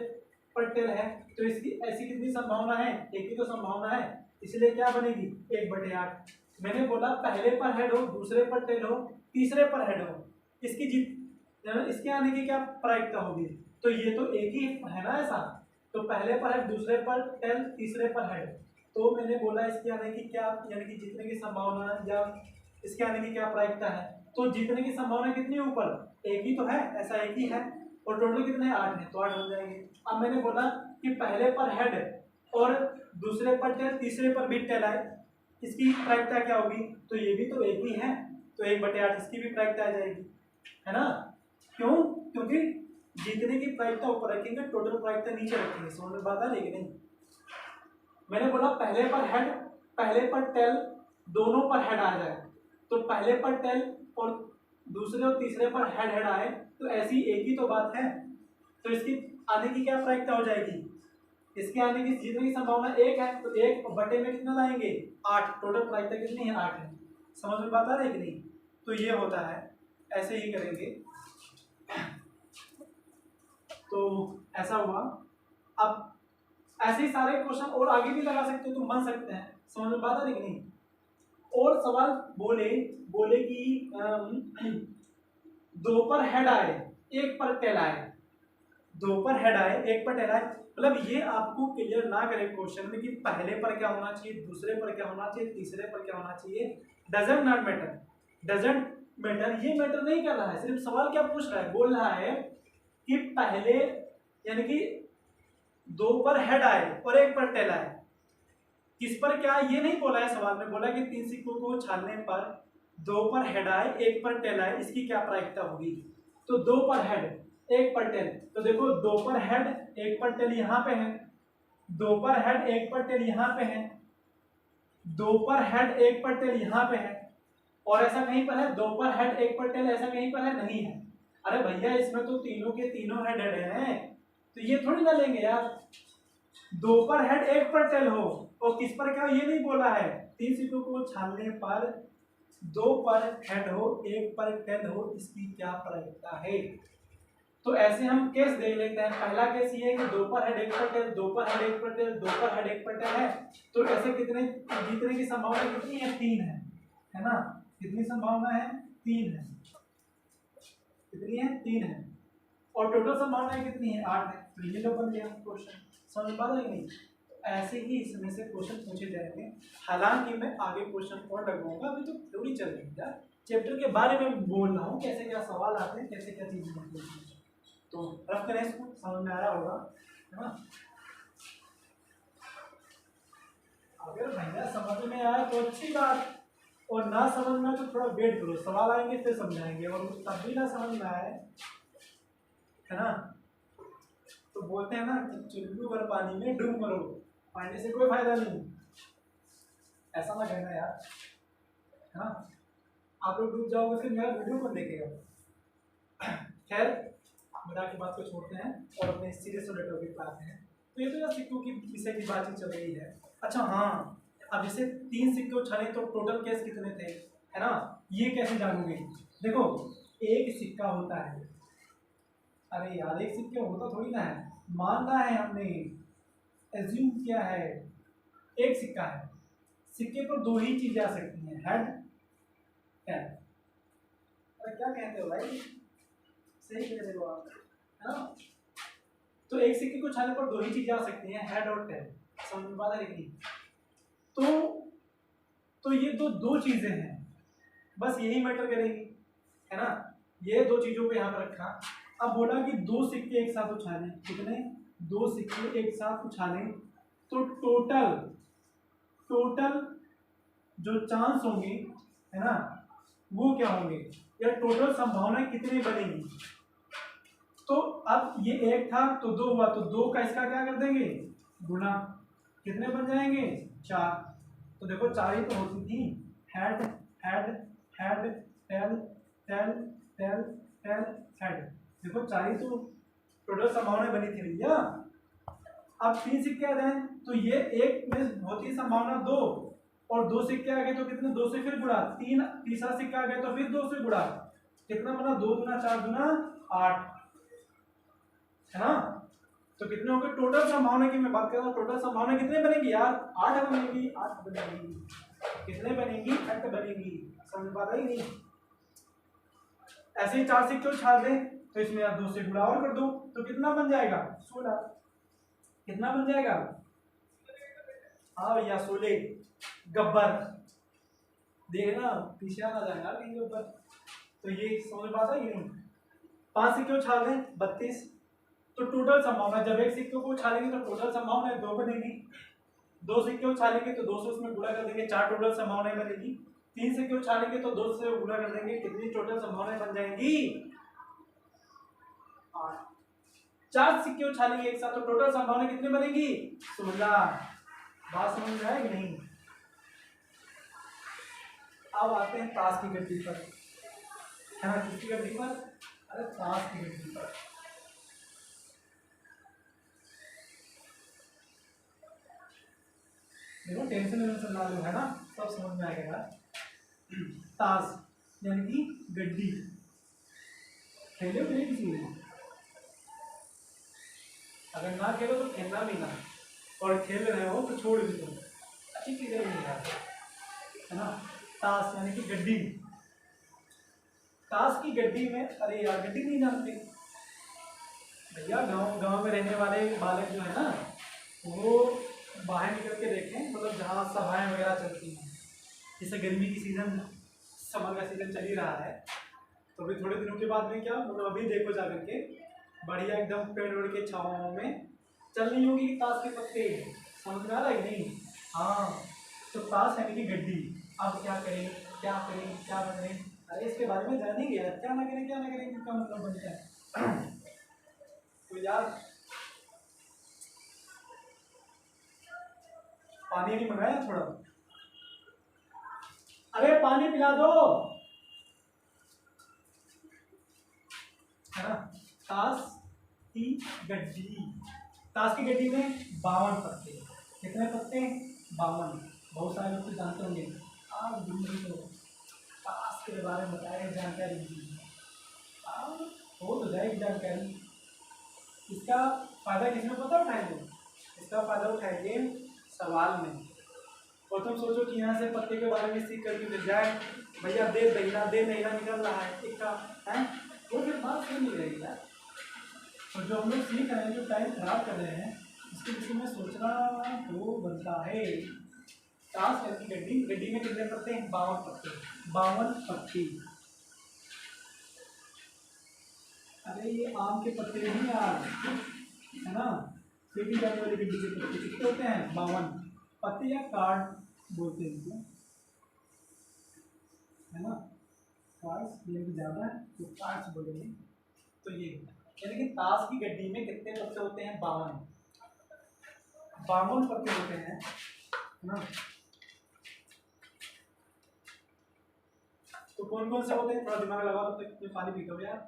पर टेल है, तो इसकी ऐसी कितनी संभावना है, एक ही तो संभावना है, इसलिए क्या बनेगी 1/8। मैंने बोला पहले पर हेड हो, दूसरे पर टेल हो, तीसरे पर हेड हो, इसकी इसके आने की क्या प्रायिकता होगी, तो ये तो एक ही है ना ऐसा, तो पहले पर हेड, दूसरे पर टेल, तीसरे पर हेड, तो मैंने बोला इसके आने की क्या, यानी कि जीतने की संभावना या इसके आने की क्या प्रायिकता है, तो जीतने की संभावना कितनी है, ऊपर एक ही तो है, ऐसा एक ही है, और टोटल कितने हैं, 8 है, तो 8 हो जाएंगे। अब मैंने बोला कि पहले पर हेड और दूसरे पर टेल, तीसरे पर भी टेल आए, इसकी प्रायिकता क्या होगी, तो ये भी तो एक ही है, तो 1/8 इसकी भी प्रायिकता आ जाएगी, है ना। क्यों, क्योंकि जीतने की प्रायिकता ऊपर रखेंगे, टोटल प्रायिकता नीचे रखेंगे, समझ में बात आ रही है कि नहीं। मैंने बोला पहले पर हेड, पहले पर टेल, दोनों पर हेड आ जाए, तो पहले पर टेल और दूसरे और तीसरे पर हेड हेड आए, तो ऐसी एक ही तो बात है, तो इसकी आने की क्या प्रायिकता हो जाएगी, इसके आने की जीतने की संभावना 1 है, तो 1 बटे में कितना लाएंगे 8, टोटल प्रायिकता कितनी है 8 है, समझ में बात आ रही है कि नहीं। तो ये होता है, ऐसे ही करेंगे, तो ऐसा हुआ। अब ऐसे ही सारे क्वेश्चन और आगे भी लगा सकते हो, तुम बन सकते हैं, समझ में बात आ रही है कि नहीं। और सवाल बोले कि 2 पर हेड आए, 1 पर टेल आए, 2 पर हेड आए, 1 पर टेल आए, मतलब ये आपको क्लियर ना करे क्वेश्चन में कि पहले पर क्या होना चाहिए, दूसरे पर क्या होना चाहिए, तीसरे पर क्या होना चाहिए, doesn't not matter, doesn't matter, ये मैटर नहीं कर रहा है, सिर्फ सवाल क्या पूछ रहा है, बोल रहा है कि पहले यानी कि 2 पर हेड आए और 1 पर टेल आए, किस पर क्या, ये नहीं बोला है सवाल में, बोला कि 3 सिक्कों को उछालने पर 2 पर हेड आए, 1 पर टेल आए, इसकी क्या प्रायिकता होगी, तो 2 पर हेड, 1 पर टेल, तो देखो 2 पर हेड, 1 पर टेल यहाँ पे है, 2 पर हेड, 1 पर टेल यहाँ पे है, 2 पर हेड, 1 पर टेल यहाँ पे है, और ऐसा कहीं पर है 2 पर हेड, 1 पर टेल, ऐसा कहीं पर है, नहीं है। अरे भैया इसमें तो तीनों के तीनों हेड हैं, तो ये थोड़ी ना लेंगे यार, 2 पर हेड 1 पर टेल हो और किस पर क्या हो ये नहीं बोला है, 3 सिक्कों को छानने पर 2 पर हेड हो 1 पर टेल हो, इसकी क्या प्रायिकता है। तो ऐसे हम केस देख लेते हैं। पहला केस ये है कि 2 पर हेड 1 पर टेल, 2 पर हेड 1 पर टेल, 2 पर हेड 1 पर टेल है, तो ऐसे कितने जीतने की संभावना कितनी है, 3 है ना। कितनी संभावना है, 3 है, कितनी है, 3 है, और टोटल संभावना कितनी है, 8 है, तो ये लो बन गया क्वेश्चन, समझ पा रहे नहीं। ऐसे ही इसमें से क्वेश्चन पूछे जाएंगे, हालांकि मैं आगे क्वेश्चन और लगवाऊंगा, अभी तो थ्योरी चल रही है, चैप्टर के बारे में बोल रहा हूँ, कैसे क्या सवाल आते हैं, कैसे क्या चीजें होती हैं, तो रफ करें इसको, समझ में आया होगा, है ना। अगर भैया समझ में आया तो अच्छी बात, और ना समझ में आए तो थोड़ा वेट करो, सवाल आएंगे फिर समझाएंगे, और तब भी ना समझ में आए, है ना, तो बोलते हैं ना कि चुल्लू भर पानी में डूब मरो, पानी से कोई फायदा नहीं, ऐसा ना कहना यार, है ना। आप लोग डूब जाओगे फिर मेरा वीडियो कौन देखेगा। खैर मजाक की बात को छोड़ते हैं और अपने सीरियस वाले टॉपिक पर आते हैं। तो ये तो यार सिक्कों की विषय की बातचीत चल रही है। अच्छा हाँ, अब जैसे 3 सिक्के उछाले तो टोटल केस कितने थे, है ना, ये कैसे जानोगे। देखो एक सिक्का होता है, अरे यार एक सिक्के होता थोड़ी ना है, मानना है हमने, एज्यूम किया है, एक सिक्का है, सिक्के पर 2 ही चीजें आ सकती हैं, हेड टेल। अरे क्या कहते हो भाई, सही कह रहे हो आप, है ना। तो एक सिक्के को छाने पर 2 ही चीजें आ सकती हैं, हेड और टेल, समझ में बात आ रही है। तो ये दो चीजें हैं, बस यही मैटर करेगी, है ना। ये 2 चीजों को यहाँ पर रखा। अब बोला कि 2 सिक्के एक साथ उछालें, कितने, 2 सिक्के एक साथ उछालें, तो टोटल जो चांस होंगे, है ना, वो क्या होंगे, या टोटल संभावनाएं कितनी बनेगी। तो अब ये 1 था तो 2 हुआ, तो 2 का इसका क्या कर देंगे, गुना, कितने बन जाएंगे, 4। तो देखो 4 ही तो होती थी, head head head tail tail tail tail head. देखो 4 ही तो टोटल संभावना बनी थी भैया। अब 3 सिक्के आ गए तो ये एक में होती संभावना 2 और 2 सिक्के आ गए तो कितने, 2 से फिर गुणा, 3 तीसरा सिक्का आ गया तो फिर 2 से गुणा, कितना बना, 2 दूना 4 दूना 8, है ना। तो कितने हो गए टोटल संभावना की मैं बात कर रहा हूँ, टोटल संभावना कितने बनेगी यार, 8 बनेगी, 8 बनेगी। कितने बनेगी, 8 बनेगी। समझ पा रही नहीं। ऐसे ही 4 सिक्के उछाल दें तो इसमें आप 2 से गुणा और कर दो तो कितना बन जाएगा, 16। कितना बन जाएगा, हाँ भैया 16। गब्बर देखना पीछे आना जाएगा कहीं गब्बर। तो ये समझ पाता है नहीं। 5 सिक्के उछाल दें 32। तो टोटल संभावना, जब एक सिक्के को उछालेंगे तो टोटल संभावना 2 बनेगी। 2 सिक्के उछालेंगे तो 2 से उसमें गुणा कर देंगे, 4 टोटल संभावनाएं बनेगी। 3 सिक्के उछालेंगे तो 2 से गुणा कर देंगे, कितनी टोटल संभावनाएं बन जाएंगी, 8। 4 सिक्के उछालेंगे एक साथ तो टोटल संभावना कितनी बनेगी, 16। बात समझ में आएगी नहीं। अब आते हैं ताश की गड्डी पर, है ना। किसकी गड्डी पर, अरे ताश की गड्डी पर। देखो टेंशन ना लो, है ना, सब समझ में आएगा। ताश यानी कि गड्डी, खेले हो नहीं किसी ने, अगर ना खेलो तो खेलना भी ना, और खेल रहे हो तो छोड़ भी दो, अच्छी चीजें नहीं है ना। ताश यानी कि गड्डी। ताश की गड्डी में, अरे यार गड्डी नहीं जानते भैया, गांव में रहने वाले बालक जो है ना, वो बाहर निकल के देखें, मतलब जहाँ सभाएं वगैरह चलती हैं, जैसे गर्मी की सीजन, समर का सीजन चल ही रहा है, तो अभी थोड़े दिनों के बाद में क्या, मतलब अभी देखो जा करके बढ़िया एकदम पेड़ वेड़ के छावाओं में चल रही होगी ताश के पत्ते। समझ में आ रहा है कि नहीं, हाँ। तो ताश यानी कि गड्डी। अब क्या करें, क्या करें, क्या करें, अरे इसके बारे में जानेंगे यार, क्या ना करें, क्या ना करें, इसका मतलब बनता है। तो यार पानी नहीं मंगाया थोड़ा, अरे पानी पिला दो, है ना। ताश की गड्डी, ताश की गड्डी में 52 पत्ते। कितने पत्ते, 52। बहुत सारे लोग तो जानते होंगे, आप जिंदगी को ताश के बारे में बताए जानकारी हो तो जाएगी जानकारी। इसका फायदा किसमें पता उठाएंगे, इसका फायदा उठाएंगे सवाल में। और तुम सोचो कि यहाँ से पत्ते के बारे में सीख करके मिल जाए, भैया दे महीना निकल रहा है इक्का है, वो फिर बात सही नहीं रहेगी यार। तो जो हम लोग सीख रहे हैं, जो टाइम खराब कर रहे हैं, इसके विषय में सोचना तो बनता है। ताश यानी गड्डी, गड्डी में कितने पत्ते हैं, 52 पत्ते, 52 पत्ती। अरे ये आम के पत्ते नहीं यार, है ना, फेंकी जाने वाली गड्डी के पत्ते कितने होते हैं, 52 पत्ते, या कार्ड बोलते हैं इनको, है ना। कार्ड्स ये भी ज़्यादा है तो कार्ड्स बोलेंगे। तो ये यानी कि ताश की गड्डी में कितने पत्ते होते हैं, 52 पत्ते होते हैं, है ना। तो कौन कौन से होते हैं, थोड़ा दिमाग लगा लो, तो पानी पीते हो यार।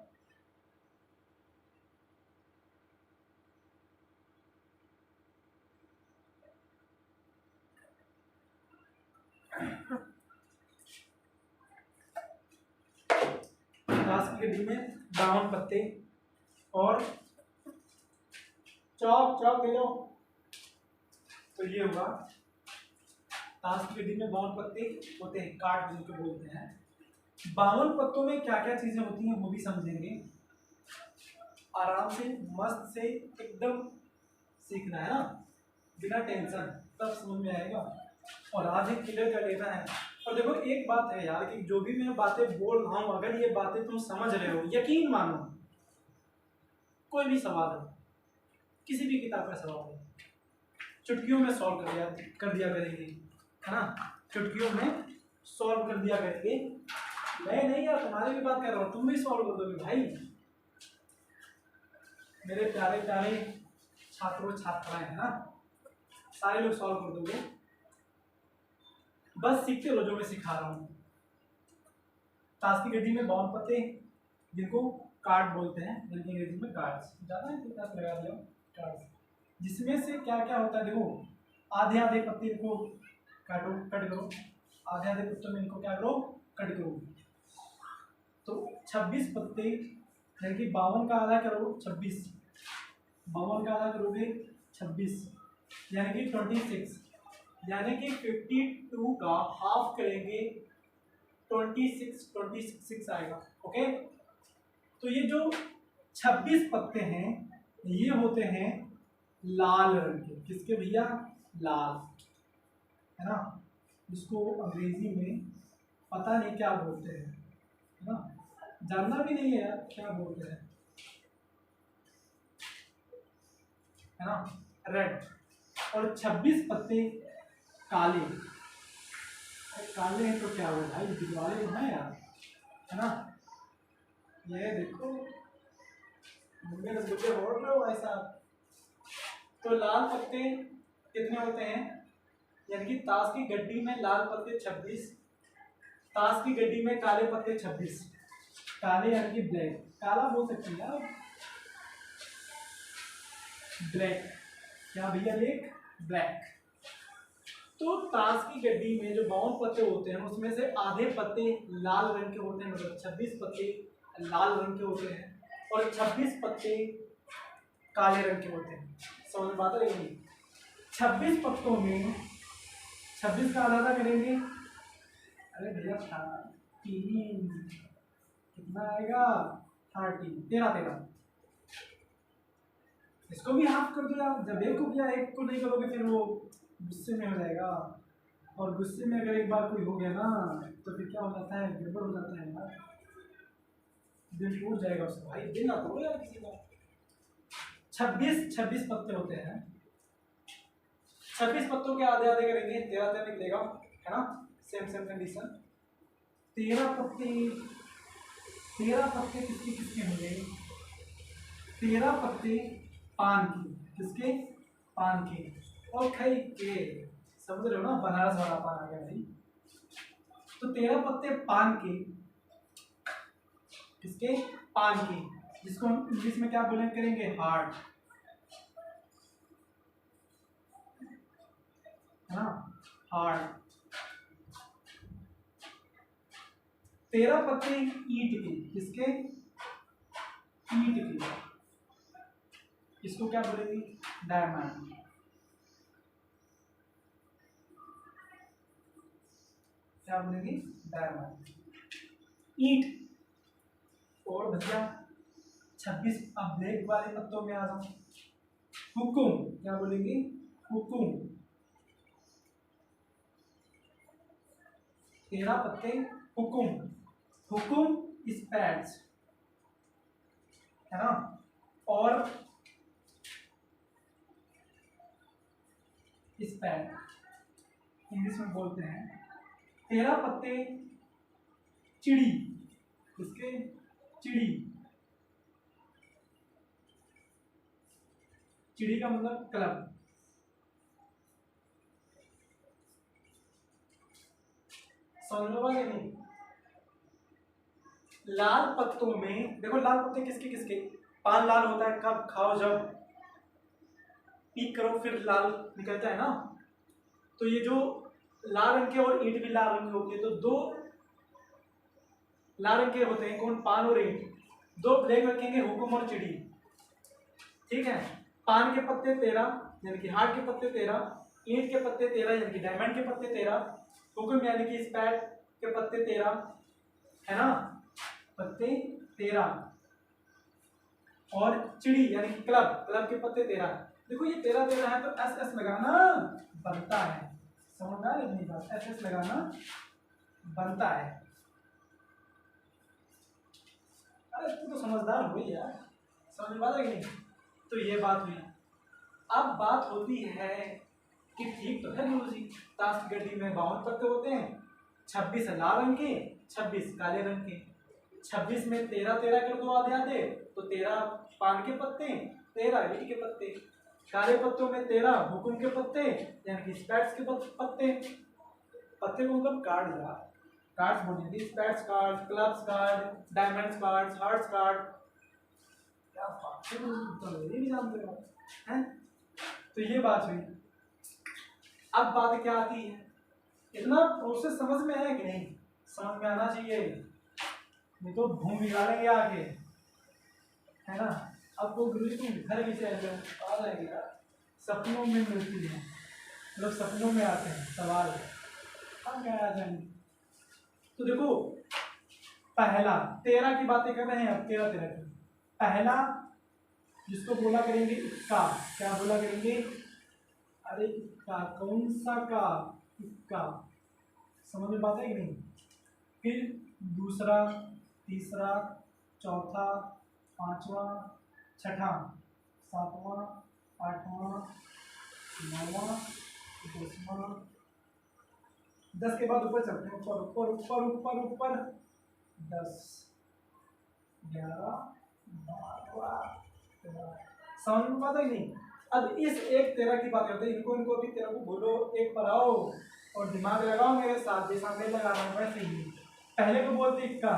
ताश की गड्डी में 52 पत्ते, और चौक दे दो, तो ये होगा ताश की गड्डी में 52 पत्ते होते हैं, कार्ड जिनको बोलते हैं। 52 पत्तों में क्या क्या चीजें होती हैं वो भी समझेंगे, आराम से मस्त से एकदम सीखना है ना, बिना टेंशन, तब समझ में आएगा। और आज ही क्लियर कर लेना है। और देखो एक बात है यार, कि जो भी मैं बातें बोल रहा हूँ, अगर ये बातें तुम समझ रहे हो, यकीन मानो, कोई भी सवाल है, किसी भी किताब का सवाल है, चुटकियों में सॉल्व कर दिया करेंगे, है ना, चुटकियों में सॉल्व कर दिया करेंगे। मैं नहीं यार, तुम्हारी भी बात कर रहा हूँ, तुम भी सॉल्व कर दोगे भाई, मेरे प्यारे प्यारे छात्रों छात्राएं, है ना, सारे लोग सॉल्व कर दोगे। बस सीखते रहो जो मैं सिखा रहा हूँ, ताश की गड्डी में 52 पत्ते जिनको कार्ड बोलते हैं, जिनकी अंग्रेजी में कार्ड्स, ज़्यादा है तो कार्ड लगा दिया कार्ड्स, जिसमें से क्या क्या होता है देखो, आधे आधे पत्ते इनको काटो, कट करो, आधे आधे पत्तों में इनको क्या करो, कट करो। तो 26 पत्ते यानी कि 52 का आधा करो 26, 52 का आधा करोगे 26 यानी कि 26, यानी कि 52 का हाफ करेंगे 26 आएगा। ओके, तो ये जो 26 पत्ते हैं ये होते हैं लाल रंग के, किसके भैया, लाल, है ना, जिसको अंग्रेजी में पता नहीं क्या बोलते हैं, है ना, जानना भी नहीं है यार क्या बोलते हैं, है ना, रेड। और 26 पत्ते काले, काले हैं तो क्या हो भाई, दिलवाले हैं यार, है ना, ये देखो मुझे बोल रहे हो ऐसा। तो लाल पत्ते कितने होते हैं, यानी कि ताश की गड्डी में लाल पत्ते 26, ताश की गड्डी में काले पत्ते 26, काले यानी कि ब्लैक, काला बोल सकते हैं यार, ब्लैक, क्या भैया लेक, ब्लैक। तो ताश की गड्डी में जो 52 पत्ते होते हैं उसमें से आधे पत्ते लाल रंग के होते हैं, मतलब 26 पत्ते लाल रंग के होते हैं और 26 पत्ते काले रंग के होते हैं। समझ बात है नहीं, 26 पत्तों में 26 का आधा करेंगे, अरे भैया 3 कितना आएगा, 13, इसको भी हाफ कर दिया। जब एक को किया एक को नहीं करोगे फिर वो गुस्से में हो जाएगा, और गुस्से में अगर एक बार कोई हो गया ना तो फिर क्या हो जाता है, गड़बड़ हो जाता है यार, दिल टूट जाएगा उसका, भाई दिल ना तोड़ो यार किसी का। 26 पत्ते होते हैं, 26 पत्तों के आधे आधे करेंगे 13 निकलेगा, है ना, सेम कंडीशन। 13 पत्ते किसके किसके होंगे, 13 पत्ते पान की, किसके, पान के, और खई के, समझ रहे हो ना, बनारस वाला पान आ गया भाई। तो 13 पत्ते पान के, किसके, पान के, जिसको हम इंग्लिश में क्या बोलेंगे करेंगे, हार्ट, है ना, हार्ट। 13 पत्ते ईंट के, किसके, ईंट के, इसको क्या बोलेंगे, डायमंड, क्या बोलेंगे, डायमंड, ईंट। और भैया 26, अब ब्लैक वाले पत्तों में आ जाओ, हुकुम, क्या बोलेंगे, हुकुम, 13 पत्ते हुकुम, हुकुम स्पैड्स, है ना, और स्पैड इंग्लिश में बोलते हैं। 13 पत्ते चिड़ी, इसके, चिड़ी, चिड़ी का मतलब क्लब, समझ लो बात नहीं। लाल पत्तों में देखो, लाल पत्ते किसके किसके, पान लाल होता है कब, खाओ जब, पीक करो फिर लाल निकलता है ना। तो ये जो लाल रंग के और ईंट भी लाल रंग की होती है, तो 2 लाल रंग के होते हैं, कौन, पान और ईंट, 2 ब्लैक रखेंगे, हुकुम और चिड़ी, ठीक है। पान के पत्ते 13 यानी कि हार्ट के पत्ते 13, ईंट के पत्ते 13 यानी कि डायमंड के पत्ते 13, हुकुम यानी कि स्पैट के पत्ते 13, है ना, पत्ते 13, और चिड़ी यानी कि क्लब, क्लब के पत्ते 13। देखो ये 13 है तो एस एस लगाना बनता है, समझ में आ रही है बात, एस एस लगाना बनता है। अरे तू तो समझदार हो गई यार, समझ में आ रही नहीं। तो ये बात हुई। अब बात होती है कि ठीक तो है गुरुजी, ताश की गड्डी में 52 पत्ते होते हैं, 26 लाल रंग के, 26 काले रंग के, 26 में 13 कर दो आधे आधे, तो 13 पान के पत्ते, 13 ईंट के पत्ते, काले पत्तों में 13 हुकुम के पत्ते यानी कि स्पैट्स के पत्ते, पत्ते को मतलब कार्ड यार, कार्ड्स बोल दी, spades card, clubs card, diamonds card, hearts card. क्या बात है, तो ये भी जानते हो हैं। तो ये बात हुई। अब बात क्या आती है, इतना प्रोसेस समझ में है कि नहीं? समझ में आना चाहिए, नहीं तो घूम बिगाड़ेंगे आगे, है ना। अब वो गुरु जी तुम घर भी चले जाओ, आ जाएंगे यार, सपनों में मिलती है, मतलब सपनों में आते हैं सवाल, हम क्या आ जाएंगे। तो देखो, पहला 13 की बातें कर रहे हैं, अब 13 की। पहला जिसको बोला करेंगे इक्का, क्या बोला करेंगे? अरे इक्का, कौन सा का? इक्का। समझ में बात है कि नहीं? फिर दूसरा, तीसरा, चौथा, पांचवा, छठा, सातवां, आठवां, नौवां, 10वां। 10 के बाद ऊपर चलते हैं, ऊपर ऊपर ऊपर ऊपर ऊपर, 10, 11, 12, 13। समझ में बात है कि नहीं? अब इस एक 13 की बात करते हैं, इनको भी 13 को बोलो, एक पर आओ और दिमाग लगाओ मेरे साथ, जैसा मैं लगा रहा हूँ वैसे ही। पहले को बोलते इक्का,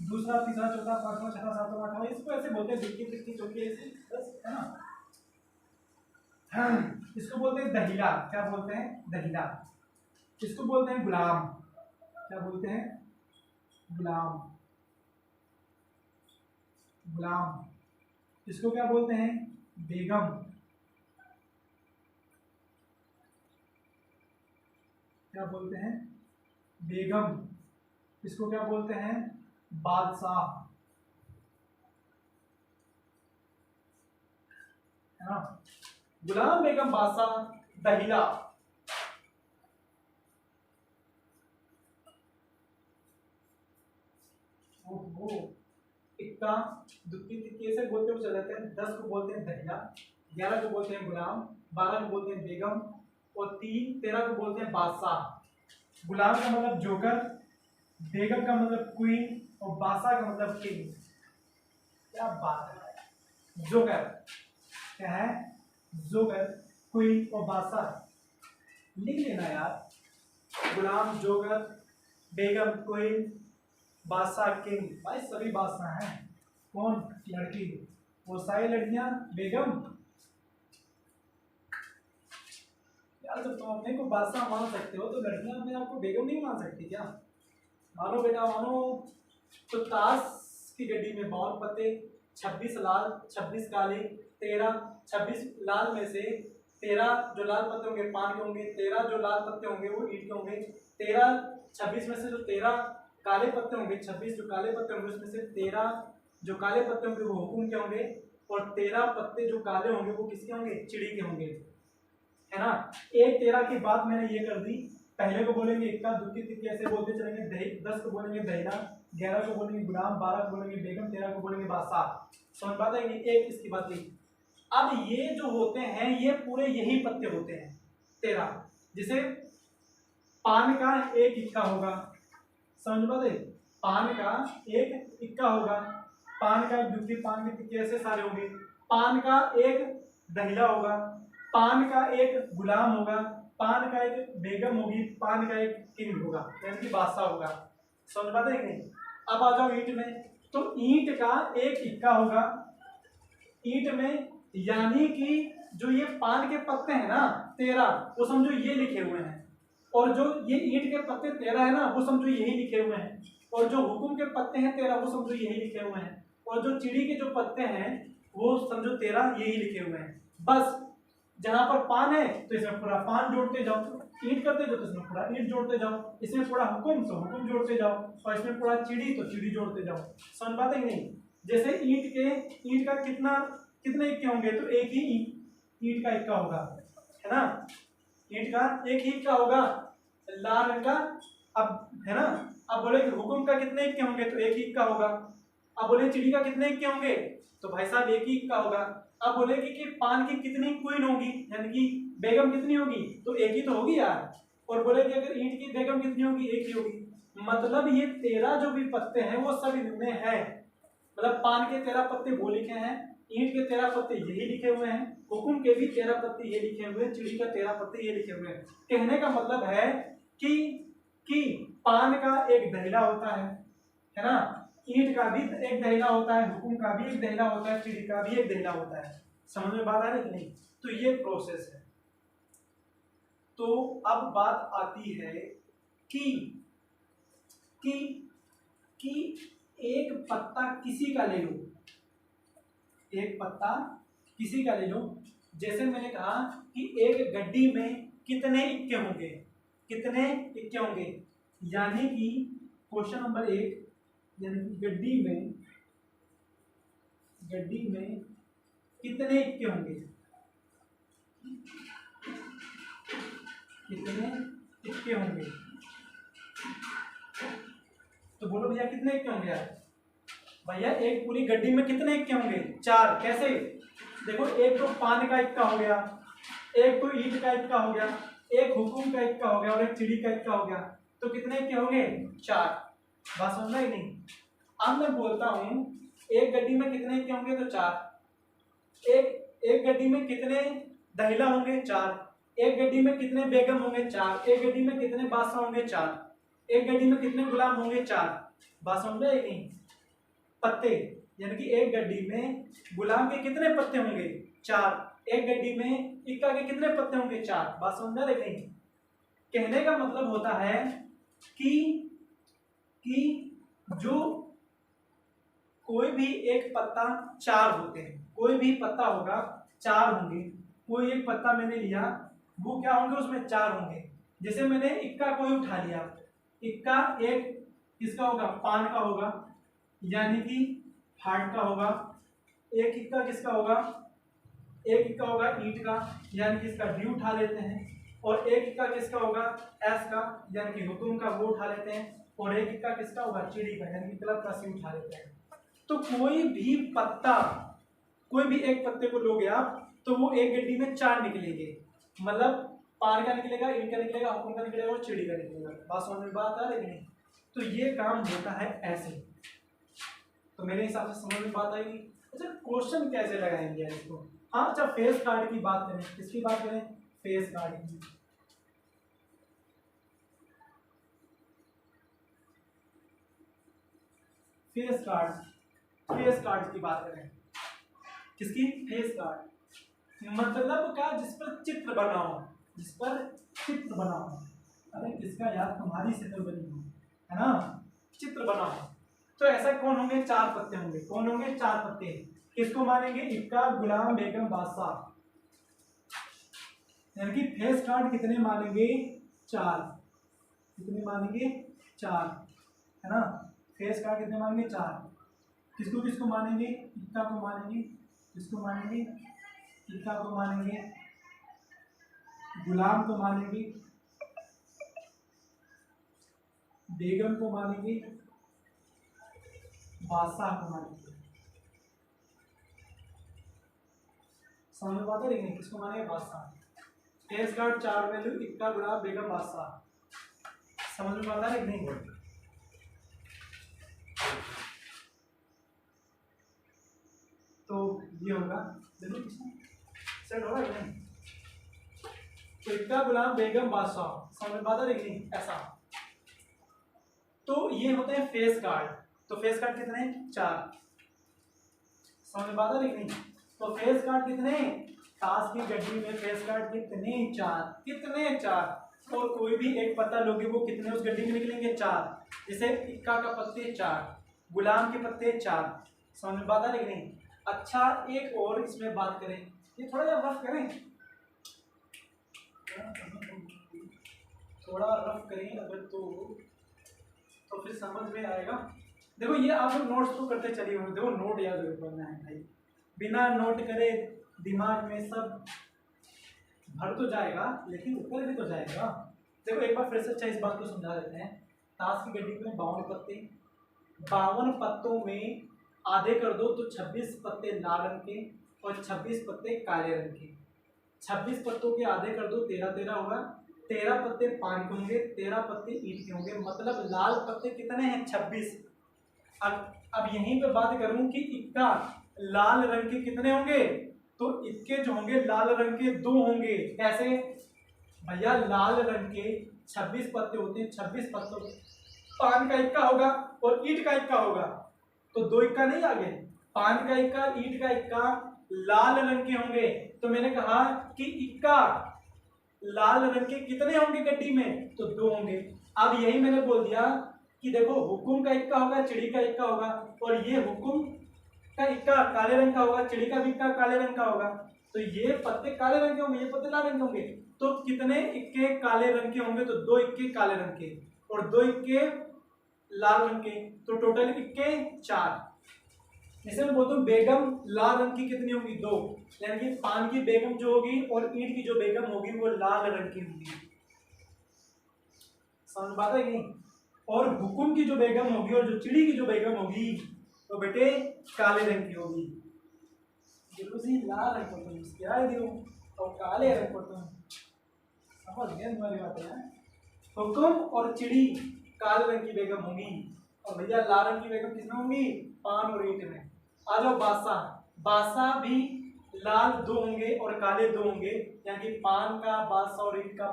दूसरा, तीसरा, चौथा, पांचवा, छठा, सातवां, आठवां, इसको ऐसे बोलते हैं दिक्की तिक्की चौकी ऐसे, बस, है ना। इसको बोलते हैं दहिला, क्या बोलते हैं? दहिला। इसको बोलते हैं गुलाम, क्या बोलते हैं? गुलाम, गुलाम। इसको क्या बोलते हैं? बेगम, क्या बोलते हैं? बेगम। इसको क्या बोलते हैं? बादशाह, है ना। गुलाम, बेगम, बादशाह, दहिला। ओहो, इक्का, दुक्की तिक्की ऐसे बोलते हुए चले जाते हैं। 10 को बोलते हैं दहिला, 11 को बोलते हैं गुलाम, 12 को बोलते हैं बेगम, और 13 को बोलते हैं बादशाह। गुलाम का मतलब जोकर, बेगम का मतलब क्वीन, और बादशाह का मतलब किंग। क्या बात है, जोकर क्या है? जोकर, क्वीन और बादशाह। लिख लेना यार, गुलाम, जोकर, बेगम, क्वीन, बादशाह, किंग। भाई सभी बादशाह हैं। कौन? लड़की, वो सारी लड़कियां बेगम। यार जब तुम अपने को बादशाह मान सकते हो तो लड़कियां अपने आपको बेगम नहीं मान सकती क्या? मानो बेटा मानो, तो ताश की गड्डी में 52 पत्ते, 26 लाल, 26 काले, 13, 26 लाल में से 13 जो लाल पत्ते होंगे पान के होंगे, 13 जो लाल पत्ते होंगे वो ईंट के होंगे, 13 26 में से जो 13 काले पत्ते होंगे, 26 जो काले पत्ते होंगे उसमें से 13 जो काले पत्ते होंगे वो हुकुम के होंगे, और 13 पत्ते जो काले होंगे वो किसके होंगे? चिड़ी के होंगे, है ना। एक 13 की बात मैंने ये कर दी। पहले को बोलेंगे इक्का, दुक्की तिक्की ऐसे बोलते चलेंगे। 10 को बोलेंगे दहिला, 11 को बोलेंगे गुलाम, 12 को बोलेंगे बेगम, 13 को बोलेंगे बादशाह। समझ बात है? एक इसकी बात थी। अब ये जो होते हैं ये पूरे यही पत्ते होते हैं 13। जैसे पान का एक इक्का होगा, समझ बात है? पान का एक इक्का होगा, पान का एक दुक्की, पान के तिक्के ऐसे सारे होंगे। पान का एक दहिला होगा, पान का एक गुलाम होगा, पान का एक बेगम होगी, पान का एक किंग होगा, यानी कि बादशाह होगा। समझ पाते हैं नहीं? अब आ जाओ ईंट में, तो ईंट का एक इक्का होगा ईंट में, यानी कि जो ये पान के पत्ते हैं ना 13, वो समझो ये लिखे हुए हैं, और जो ये ईंट के पत्ते 13 है ना वो समझो यही लिखे हुए हैं, और जो हुकुम के पत्ते हैं 13 वो समझो यही लिखे हुए हैं, और जो चिड़ी के जो पत्ते हैं वो समझो 13 यही लिखे हुए हैं। बस जहां पर पान है तो इसमें पूरा पान जोड़ते जाओ, ईंट करते जाओ तो इसमें पूरा ईंट जोड़ते जाओ, इसमें पूरा हुकुम तो हुकुम जोड़ते जाओ, और इसमें पूरा चिड़ी तो चिड़ी जोड़ते जाओ। समझ पाते हैं नहीं? जैसे ईंट का कितने इक्के होंगे? तो एक ही ईंट का इक्का होगा, है ना। ईंट का एक ही इक्का होगा लाल रंग का। अब है ना, अब बोले कि हुकुम का कितने इक्के होंगे? तो एक ही इक्का होगा। अब बोले चिड़ी का कितने इक्के होंगे? तो भाई साहब एक ही इक्का होगा। अब बोलेगी कि पान की कितनी क्वीन होगी, यानी कि बेगम कितनी होगी? तो एक ही तो होगी यार। और बोलेगी अगर ईंट की बेगम कितनी होगी? एक ही होगी। मतलब ये 13 जो भी पत्ते हैं वो सब इनमें है। मतलब पान के 13 पत्ते वो लिखे हैं, ईंट के 13 पत्ते यही लिखे हुए हैं, हुकुम के भी 13 पत्ते ये लिखे हुए हैं, चिड़ी का 13 पत्ते ये लिखे हुए हैं। कहने का मतलब है कि पान का एक दहिला होता है ना, ईंट का भी एक दहिला होता है, हुकुम का भी एक दहिला होता है, चिड़ी का भी एक दहिला होता है। समझ में बात आ रही कि नहीं? तो ये प्रोसेस है। तो अब बात आती है कि कि कि एक पत्ता किसी का ले लो, एक पत्ता किसी का ले लो। जैसे मैंने कहा कि एक गड्डी में कितने इक्के होंगे, कितने इक्के होंगे, यानी कि क्वेश्चन नंबर 1, यानी कि गड्डी में कितने इक्के होंगे, कितने इक्के होंगे। तो बोलो भैया कितने इक्के होंगे यार? भैया एक पूरी गड्डी में कितने इक्के होंगे? 4। कैसे? देखो, एक तो पान का इक्का हो गया, एक तो ईंट का इक्का हो गया, एक हुकुम का इक्का हो गया और एक चिड़ी का इक्का हो गया। तो कितने इक्के होंगे? 4। बात समझ में नहीं? अब मैं बोलता हूं एक गड्डी में कितने इक्के होंगे? तो 4। एक गड्डी में कितने दहिला होंगे? 4। एक गड्डी में कितने बेगम होंगे? 4। एक गड्डी में कितने बादशाह होंगे? 4। एक गड्डी में कितने गुलाम होंगे? 4। बात समझ में नहीं? पत्ते, यानी कि एक गड्डी में गुलाम के कितने पत्ते होंगे? 4। एक गड्डी में इक्का के कितने पत्ते होंगे? 4। बात समझ में नहीं? कहने का मतलब होता है कि जो कोई भी एक पत्ता 4 होते हैं, कोई भी पत्ता होगा 4 होंगे। कोई एक पत्ता मैंने लिया, वो क्या होंगे? उसमें 4 होंगे। जैसे मैंने इक्का कोई उठा लिया, इक्का एक किसका होगा? पान का होगा, यानी कि हार्ट का होगा। एक इक्का किसका होगा? एक इक्का होगा ईंट का, यानी कि इसका डी उठा लेते हैं। और एक इक्का किसका होगा? एस का, यानी कि हुकुम का, वो उठा लेते हैं। और एक इक्का किसका होगा? चिड़ी का, यानी कि क्लब का, सी उठा लेते हैं। तो कोई भी पत्ता, कोई भी एक पत्ते को लोगे आप, तो वो एक गड्डी में 4 निकलेंगे। मतलब पान का निकलेगा, ईंट का निकलेगा, हुकुम का निकलेगा और चिड़ी का निकलेगा। बात समझ में बात आ रही है? तो ये काम होता है ऐसे। तो मेरे हिसाब से समझ में बात आएगी। अच्छा, क्वेश्चन कैसे लगाएंगे इसको? हाँ, अच्छा, फेस कार्ड की बात करें। किसकी बात करें? फेस कार्ड की। फेस कार्ड की बात करें। किसकी? Face card. मतलब क्या? जिस पर चित्र बना हो, जिस पर चित्र बना हो। अरे किसका यार? तुम्हारी शक्ल बनी हो, है ना, चित्र बना हो। तो ऐसा कौन होंगे? 4 पत्ते होंगे। कौन होंगे? 4 पत्ते। किसको मानेंगे? इक्का, गुलाम, बेगम, बादशाह। यानी कि फेस कार्ड कितने मानेंगे? 4। कितने मानेंगे? 4, है ना। फेस कार्ड कितने मानेंगे? 4। किसको किसको मानेंगे? इक्का को मानेंगे। किसको मानेंगे? इक्का को मानेंगे, गुलाम को मानेंगे, बेगम को मानेंगे, बादशाह को मानेंगे। समझ में बात है? लेकिन किसको मानेंगे? बादशाह। फेस कार्ड 4 वैल्यू, इक्का, गुलाम, बेगम, बादशाह। समझ में बात है? नहीं? तो ये होगा, देखो सेट होगा कि नहीं? तो इक्का, गुलाम, बेगम, बादशाह। समझ में बात है? नहीं? ऐसा। तो ये होते हैं फेस कार्ड। तो फेस कार्ड कितने? 4। समझ में बात है? नहीं? तो फेस कार्ड कितने? ताश की गड्डी में फेस कार्ड कितने? 4। कितने? 4। और कोई भी एक पत्ता लोगे, वो कितने उस गड्डी में निकलेंगे? 4। जैसे इक्का का पत्ते 4, गुलाम के पत्ते 4। समझ में बात है? नहीं? अच्छा, एक और इसमें बात करें, ये थोड़ा सा रफ करें, थोड़ा रफ करें अगर तो फिर समझ में आएगा। देखो, ये आप लोग नोट्स तो करते चलिए होंगे। देखो, नोट याद करना है भाई। बिना नोट करे दिमाग में सब भर तो जाएगा, लेकिन ऊपर भी तो जाएगा। देखो, एक बार फिर से अच्छा इस बात को समझा देते हैं। ताश की गड्डी में 52 पत्ते, 52 पत्तों में आधे कर दो तो 26 पत्ते लाल रंग के और 26 पत्ते काले रंग के। 26 पत्तों के आधे कर दो, 13 होगा। 13 पत्ते पान के होंगे, 13 पत्ते ईंट के होंगे। मतलब लाल पत्ते कितने हैं? 26। अब यहीं पे बात करूं कि इक्का लाल रंग के कितने होंगे? तो इक्के जो होंगे लाल रंग के 2 होंगे। कैसे? भैया लाल रंग के 26 पत्ते होते हैं, 26 पत्तों पान का इक्का होगा और ईंट का इक्का होगा, तो 2 इक्का नहीं आ गए, पान का इक्का, ईंट का इक्का लाल रंग के होंगे। तो मैंने कहा कि इक्का लाल रंग के कितने होंगे गड्डी में, तो 2 होंगे। अब यही मैंने बोल दिया कि देखो हुकुम का इक्का होगा, चिड़ी का इक्का होगा, और ये हुकुम का इक्का काले रंग का होगा, चिड़ी का भी इक्का काले रंग का होगा, तो ये पत्ते काले रंग के होंगे, ये पत्ते लाल रंग के होंगे। तो कितने इक्के काले रंग के होंगे, तो 2 इक्के काले रंग के और 2 इक्के लाल रंग के, तो टोटल इक्के 4। जैसे मैं बोलता हूँ बेगम लाल रंग की कितनी होगी, 2, यानी कि पान की बेगम जो होगी और ईंट की जो बेगम होगी वो लाल रंग की होगी। समझ बात है कि नहीं? और हुकुम की जो बेगम होगी और जो चिड़ी की जो बेगम होगी तो बेटे काले रंग की होगी। लाल रंग को तुम क्या दियो और काले रंग को तुम समझ गए तुम्हारी बात है। हुकुम और चिड़ी काले रंग की बेगम होगी और भैया लाल रंग की बेगम किसमें होंगी, पान और ईंट में। आ जाओ बादशाह, बादशाह भी लाल 2 होंगे और काले 2 होंगे, यानी कि पान का बादशाह और ईंट का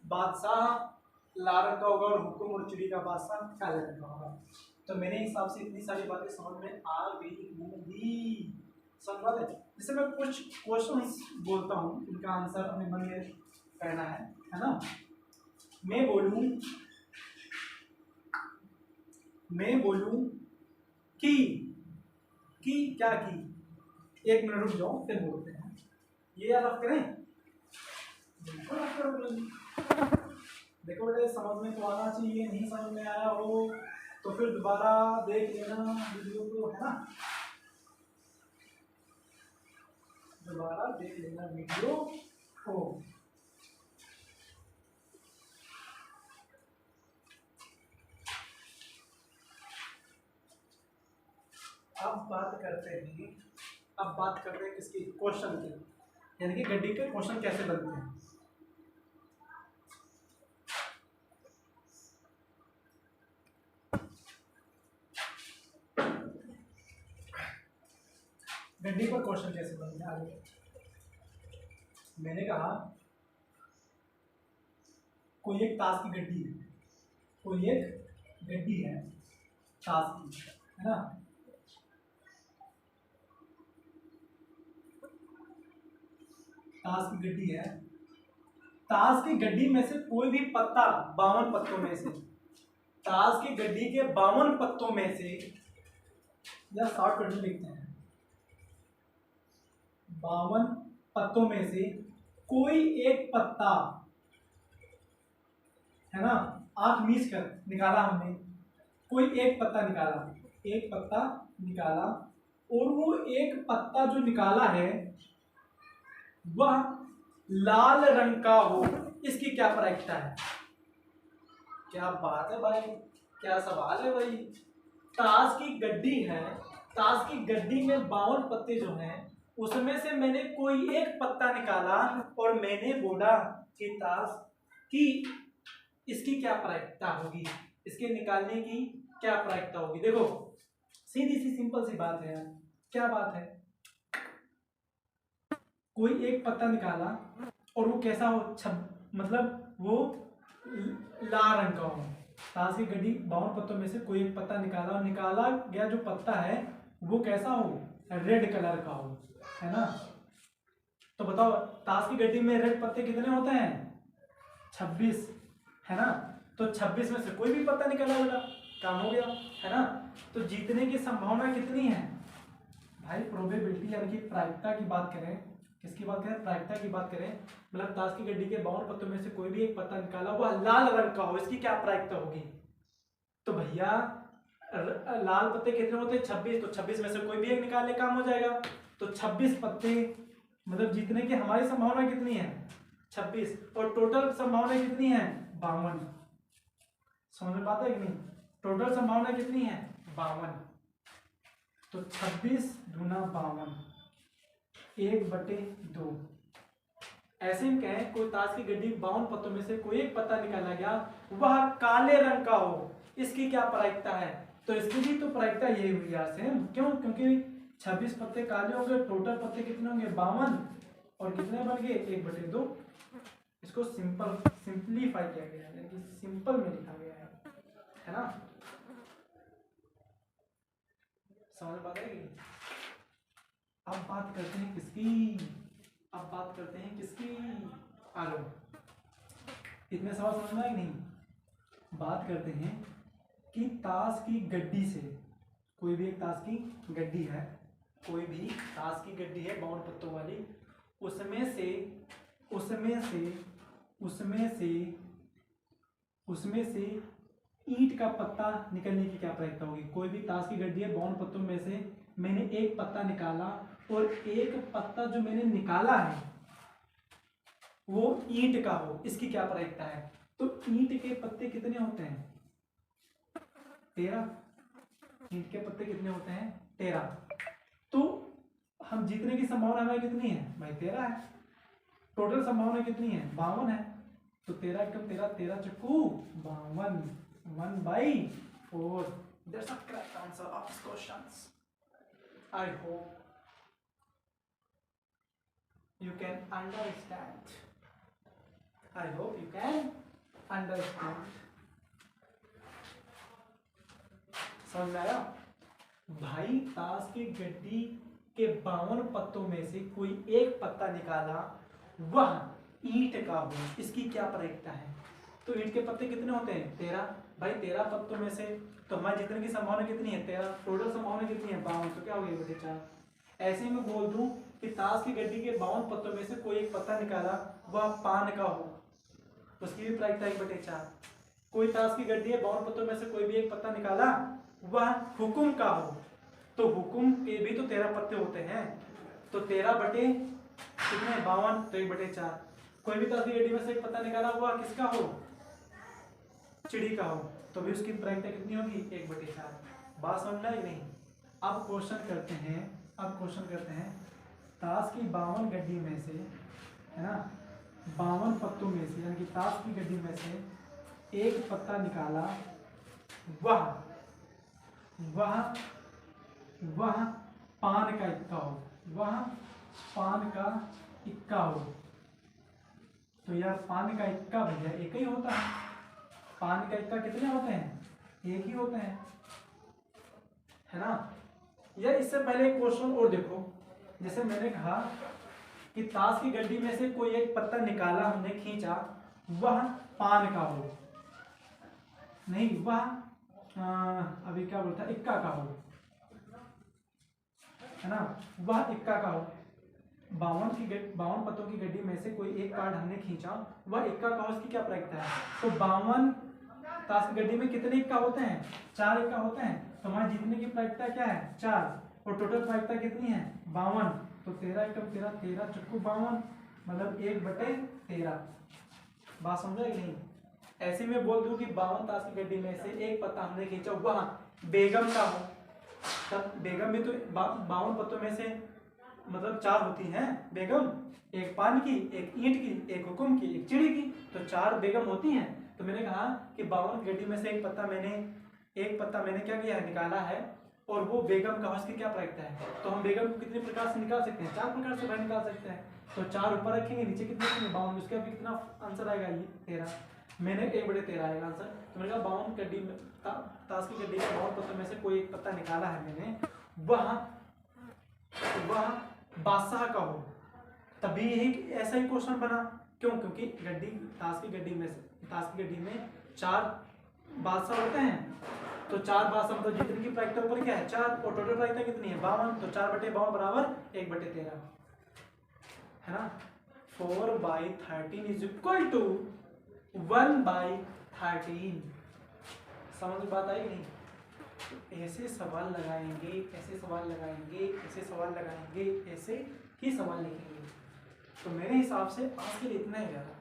बादशाह लाल रंग का होगा और हुकुम और चिड़ी का बादशाह काले रंग का होगा। तो मेरे हिसाब से इतनी सारी बातें समझ में आ गई होंगी। समझ बात है? जैसे मैं कुछ क्वेश्चंस बोलता हूँ, इनका आंसर अपने मन में करना है ना। मैं बोलूं कि क्या की, 1 मिनट रुक जाओ फिर बोलते हैं। ये याद आप करें, देखो बेटे समझ में तो आना चाहिए, नहीं समझ में आया हो तो फिर दोबारा देख लेना वीडियो को, है ना, दोबारा देख लेना वीडियो को। अब बात करते हैं किसकी, क्वेश्चन की, यानी कि गड्डी के क्वेश्चन कैसे बनते हैं। गड्डी पर क्वेश्चन कैसे बनते हैं आगे। मैंने कहा कोई एक ताश की गड्डी है, कोई एक गड्डी है ताश की, है ना। ताश की गड्डी है, ताश की गड्डी में से कोई भी पत्ता 52 पत्तों में से, ताश की गड्डी के 52 पत्तों में से, या 60 पत्ते लिखते हैं, 52 पत्तों में से कोई एक पत्ता, है ना, आंख मीच कर निकाला हमने, कोई एक पत्ता निकाला, और वो एक पत्ता जो निकाला है वह लाल रंग का हो, इसकी क्या प्रायिकता है। क्या बात है भाई, क्या सवाल है भाई। ताश की गड्डी है, ताश की गड्डी में 52 पत्ते जो हैं उसमें से मैंने कोई एक पत्ता निकाला और मैंने बोला कि ताश की इसकी क्या प्रायिकता होगी, इसके निकालने की क्या प्रायिकता होगी। देखो सीधी सी सिंपल सी बात है यार, क्या बात है, कोई एक पत्ता निकाला और वो कैसा हो, मतलब वो लाल रंग का हो। ताश की गड्डी 52 पत्तों में से कोई एक पत्ता निकाला और निकाला गया जो पत्ता है वो कैसा हो, रेड कलर का हो, है ना। तो बताओ ताश की गड्डी में रेड पत्ते कितने होते हैं, 26, है ना। तो 26 में से कोई भी पत्ता निकाला होगा, काम हो गया, है ना। तो जीतने की संभावना कितनी है भाई, प्रोबेबिलिटी यानी कि प्रायिकता की बात करें, किसकी बात करें, प्रायिकता की बात करें, मतलब ताश की गड्डी के 52 पत्तों में से कोई भी एक पत्ता निकाला वह लाल रंग का हो, इसकी क्या प्रायिकता होगी। तो भैया लाल पत्ते कितने होते हैं, 26, तो 26 में से कोई भी एक निकालने काम हो जाएगा। तो 26 पत्ते मतलब जीतने की हमारी संभावना कितनी है, 26, और टोटल संभावना कितनी है, 52। समझ में आता है कि नहीं, टोटल संभावना कितनी है, 52। तो 26 दूना 52, 1/2। ऐसे ही कहें कोई ताश की गड्डी 52 पत्तों में से कोई एक पत्ता निकाला गया वह काले रंग का हो, इसकी क्या प्रायिकता है। तो इसकी भी तो प्रायिकता यही हुई यार सेम, क्यों, क्योंकि 26 पत्ते काले होंगे, टोटल पत्ते कितने होंगे, 52, और कितने बन गए, 1/2, इसको सिंपलीफाई किया गया है, यानी कि सिंपल में लिखा गया है ना। समझ बात है। अब बात करते हैं किसकी, अब बात करते हैं किसकी, आ लो, इतने सवाल समझ में आए नहीं। बात करते हैं कि ताश की गड्डी से, कोई भी एक ताश की गड्डी है, कोई भी ताश की गड्डी है 52 पत्तों वाली, उसमें से ईंट का पत्ता निकलने की क्या प्रायिकता होगी। कोई भी ताश की गड्डी है 52 पत्तों में से मैंने एक पत्ता निकाला, और एक पत्ता जो मैंने निकाला है वो ईंट का हो, इसकी क्या प्रायिकता है। तो ईंट के पत्ते कितने होते हैं, 13। ईंट के पत्ते कितने होते हैं, 13। तो हम जीतने की संभावना हमें कितनी है भाई, 13 है। टोटल संभावना कितनी है, 52 है। तो 13 एकम 13, 13 चक्कू 52, 1/4। That's the correct answer of this questions. I hope you can understand. I hope you can understand. समझ में आया भाई। ताश की गड्डी के 52 पत्तों में से कोई एक पत्ता निकाला, वह ईंट का हो, इसकी क्या प्रायिकता है। तो ईंट के पत्ते कितने होते हैं, 13। भाई 13 पत्तों में से तो हमारे जीतने की संभावना कितनी है, 13। टोटल संभावना कितनी है, 52। तो क्या हो गया, बटे 4। ऐसे में बोल दूं कि ताश की गड्डी के 52 पत्तों में से कोई एक पत्ता निकाला, वह पान का हो, उसकी भी प्रायिकता 1/4। कोई ताश की गड्डी है 52 पत्तों में से कोई भी एक पत्ता निकाला, वह हुकुम का हो, तो हुकुम के भी तो 13 पत्ते होते हैं। तो 13 बटे कितने, 52, तो 1/4। कोई भी ताश की गड्डी में से एक पत्ता निकाला हुआ किसका हो, चिड़ी का हो, तो भी उसकी प्रायिकता कितनी होगी, 1/4। बात समझ में आई नहीं। अब क्वेश्चन करते हैं, ताश की 52 गड्डी में से, है ना, 52 पत्तों में से, यानी कि ताश की गड्डी में से एक पत्ता निकाला, वह पान का इक्का हो, वह पान का इक्का हो। तो यार पान का इक्का भैया एक ही होता है। पान का इक्का कितने होते हैं, एक ही होते हैं, है ना। यार इससे पहले एक क्वेश्चन और देखो, जैसे मैंने कहा कि ताश की गड्डी में से कोई एक पत्ता निकाला, हमने खींचा, वह पान का हो, नहीं वह अभी क्या बोलता है, इक्का का हो, है ना, वह इक्का का हो। 52 पत्तों की गड्डी में से कोई एक कार्ड हमने खींचा, वह इक्का का हो, इसकी क्या प्रायिकता है। तो 52 ताश की गड्डी में कितने इक्का होते हैं, 4 इक्का होते हैं। तो हमारे जीतने की प्रायिकता क्या है, 4, और टोटल प्रायिकता कितनी है, 52। तो 13 एकम 13, 13 चक्कू 52, मतलब 1/13। बात समझ आई नहीं। ऐसे में बोल दूं कि 52 ताश की गड्डी में से एक पत्ता हमने खींचा, वह बेगम का हो, तब बेगम भी तो 52 पत्तों में से मतलब 4 होती हैं बेगम, एक पान की, एक ईंट की, एक हुकुम की, एक चिड़ी की, तो 4 बेगम होती हैं। तो मैंने कहा कि 52 गड्डी में से एक पत्ता मैंने क्या किया है, निकाला है, और वो बेगम का हो, उसकी क्या प्रायिकता है। तो हम बेगम को कितने प्रकार से निकाल सकते हैं, 4 प्रकार से भाई निकाल सकते हैं। तो 4 ऊपर रखेंगे, नीचे कितने रखेंगे, 52, उसका भी कितना आंसर आएगा, ये 13। मैंने 1/13 आएगा आंसर। तो मैंने कहा 52 गड्डी में ताश की गड्डी के 52 पत्तों में से कोई एक पत्ता निकाला है मैंने, वह बादशाह का हो, तभी यही ऐसा ही क्वेश्चन बना। क्यों, क्योंकि ताश की गड्डी में 4 बादशाह होते हैं। तो 4 बादशाह मतलब जीतने की प्रायिकता ऊपर क्या है, 4, और टोटल प्रायिकता कितनी है, 52। तो 4/52 बराबर 1/13, है ना। 4/13 इज इक्वल टू 1/13। समझ में बात आई नहीं। तो ऐसे सवाल लगाएंगे, ऐसे सवाल लिखेंगे। तो मेरे हिसाब से आज के लिए इतना ही ज़्यादा,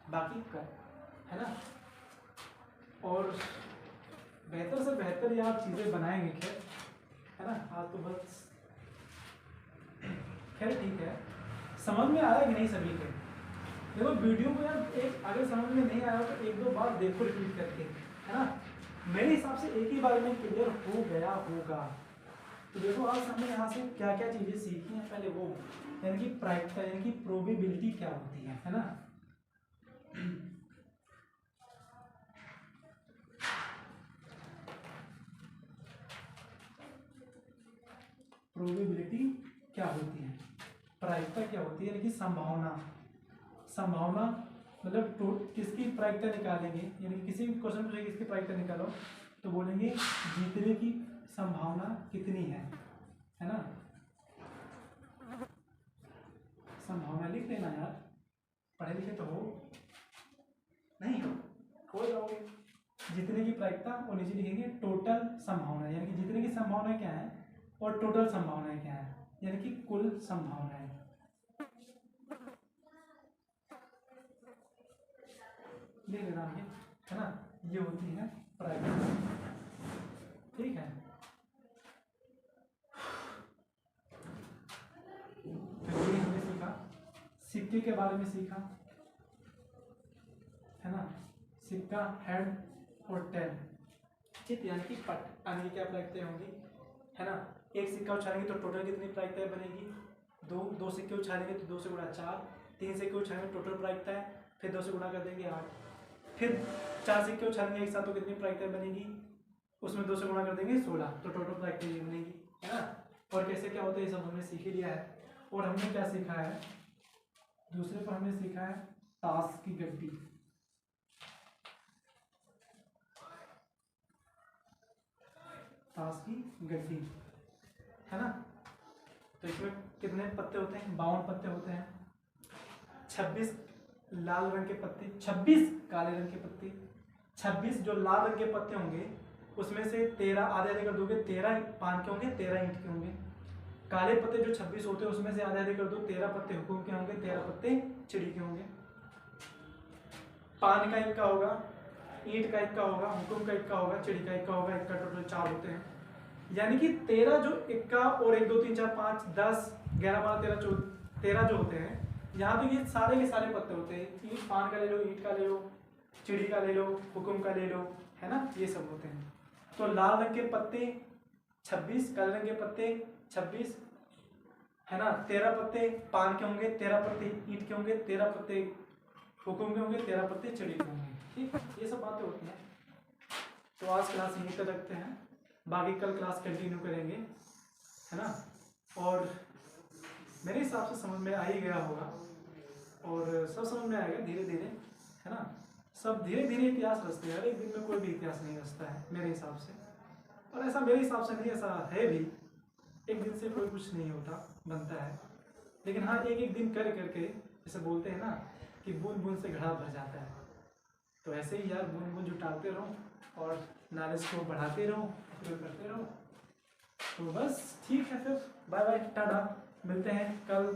बाकी का है ना। और बेहतर से बेहतर यार चीज़ें बनाएंगे, खैर है ना। आज तो बस खैर ठीक है। समझ में आया कि नहीं सभी के। देखो वीडियो को यार एक अगर समझ में नहीं आया तो 1-2 बार देखो रिपीट करके, है ना। मेरे हिसाब से एक ही बार में क्लियर हो गया होगा। तो देखो आज हमने यहाँ से क्या क्या चीज़ें सीखी हैं, पहले वो यानी कि प्रायिकता यानी कि प्रोबेबिलिटी क्या होती है ना। प्रोबेबिलिटी क्या होती है, प्रायिकता क्या होती है, यानी कि संभावना। संभावना मतलब किसकी प्रायिकता निकालेंगे, यानी कि किसी भी क्वेश्चन पूछेंगे किसकी प्रायिकता निकालो तो बोलेंगे जीतने की संभावना कितनी है ना। संभावना लिख लेना यार, पढ़े लिखे तो हो नहीं हो जाओगे। जीतने की प्रायिकता और नीचे लिखेंगे टोटल संभावना, यानी कि जीतने की संभावना क्या है और टोटल संभावना क्या है, यानी कि कुल संभावना है। लिख लेना है ना, ये होती है प्रायिकता। ठीक है, तो ये हमने सीखा, सिक्के के बारे में सीखा है ना, सिक्का हेड और टेल, ठीक, यानी कि पट आने की क्या प्रायिकताएं होंगी है ना। एक सिक्का उछालेंगे तो टोटल कितनी प्रायिकताएं बनेगी, दो सिक्के उछालेंगे तो 2 से गुणा 4, 3 सिक्के उछालेंगे टोटल प्रायिकता है, फिर 2 से गुणा कर देंगे 8, फिर 4 सिक्के उछालेंगे एक साथ तो कितनी प्रायिकताएं बनेगी, उसमें 2 से गुणा कर देंगे 16, तो टोटल प्रायिकताएं ये बनेगी है ना। और कैसे क्या होता है ये सब हमने सीख ही लिया है। और हमने क्या सीखा है, दूसरे पर हमने सीखा है ताश की गड्डी, ताश की गड्डी है ना। तो इसमें कितने पत्ते होते हैं, 52 पत्ते होते हैं, 26 लाल रंग के पत्ते, 26 काले रंग के पत्ते, 26 जो लाल रंग के पत्ते होंगे उसमें से 13 आधे आधे कर दोगे, 13 पान के होंगे, 13 ईंट के होंगे। काले पत्ते जो 26 होते हैं उसमें से आधे आधे कर दो, 13 पत्ते हुकुम के होंगे, 13 पत्ते चिड़ी के होंगे। पान का इक्का होगा, ईंट का इक्का होगा, हुकुम का इक्का होगा, चिड़ी का इक्का होगा, इक्का टोटल 4 होते हैं। यानी कि 13 जो इक्का और 1 2 3 4 5 10 11 12 13 14 13 जो होते हैं, यहाँ पे ये सारे के सारे पत्ते होते हैं। ईंट पान का ले लो, ईंट का ले लो, चिड़ी का ले लो, हुकुम का ले लो, है ना, ये सब होते हैं। तो लाल रंग के पत्ते 26, काले रंग के पत्ते 26 है ना, 13 पत्ते पान के होंगे, 13 पत्ते ईंट के होंगे, 13 पत्ते हुकुम के होंगे, 13 पत्ते चिड़ी के होंगे। ठीक, ये सब बातें होती हैं। तो आज क्लास यहीं तक रखते हैं, बाकी कल क्लास कंटिन्यू करेंगे है ना। और मेरे हिसाब से समझ में आ ही गया होगा, और सब समझ में आएगा धीरे धीरे है ना। सब धीरे धीरे इतिहास रचते हैं, एक दिन में कोई भी इतिहास नहीं रचता है मेरे हिसाब से। और ऐसा मेरे हिसाब से नहीं, ऐसा है भी, एक दिन से कोई कुछ नहीं होता बनता है। लेकिन हाँ, एक एक दिन कर करके, जैसे बोलते हैं ना कि बूंद बूंद से घड़ा भर जाता है, तो ऐसे ही यार बूंद बूंद जुटाते रहो और नॉलेज को बढ़ाते रहो, करते रहो। तो बस ठीक है, फिर बाय बाय, टाटा, मिलते हैं कल।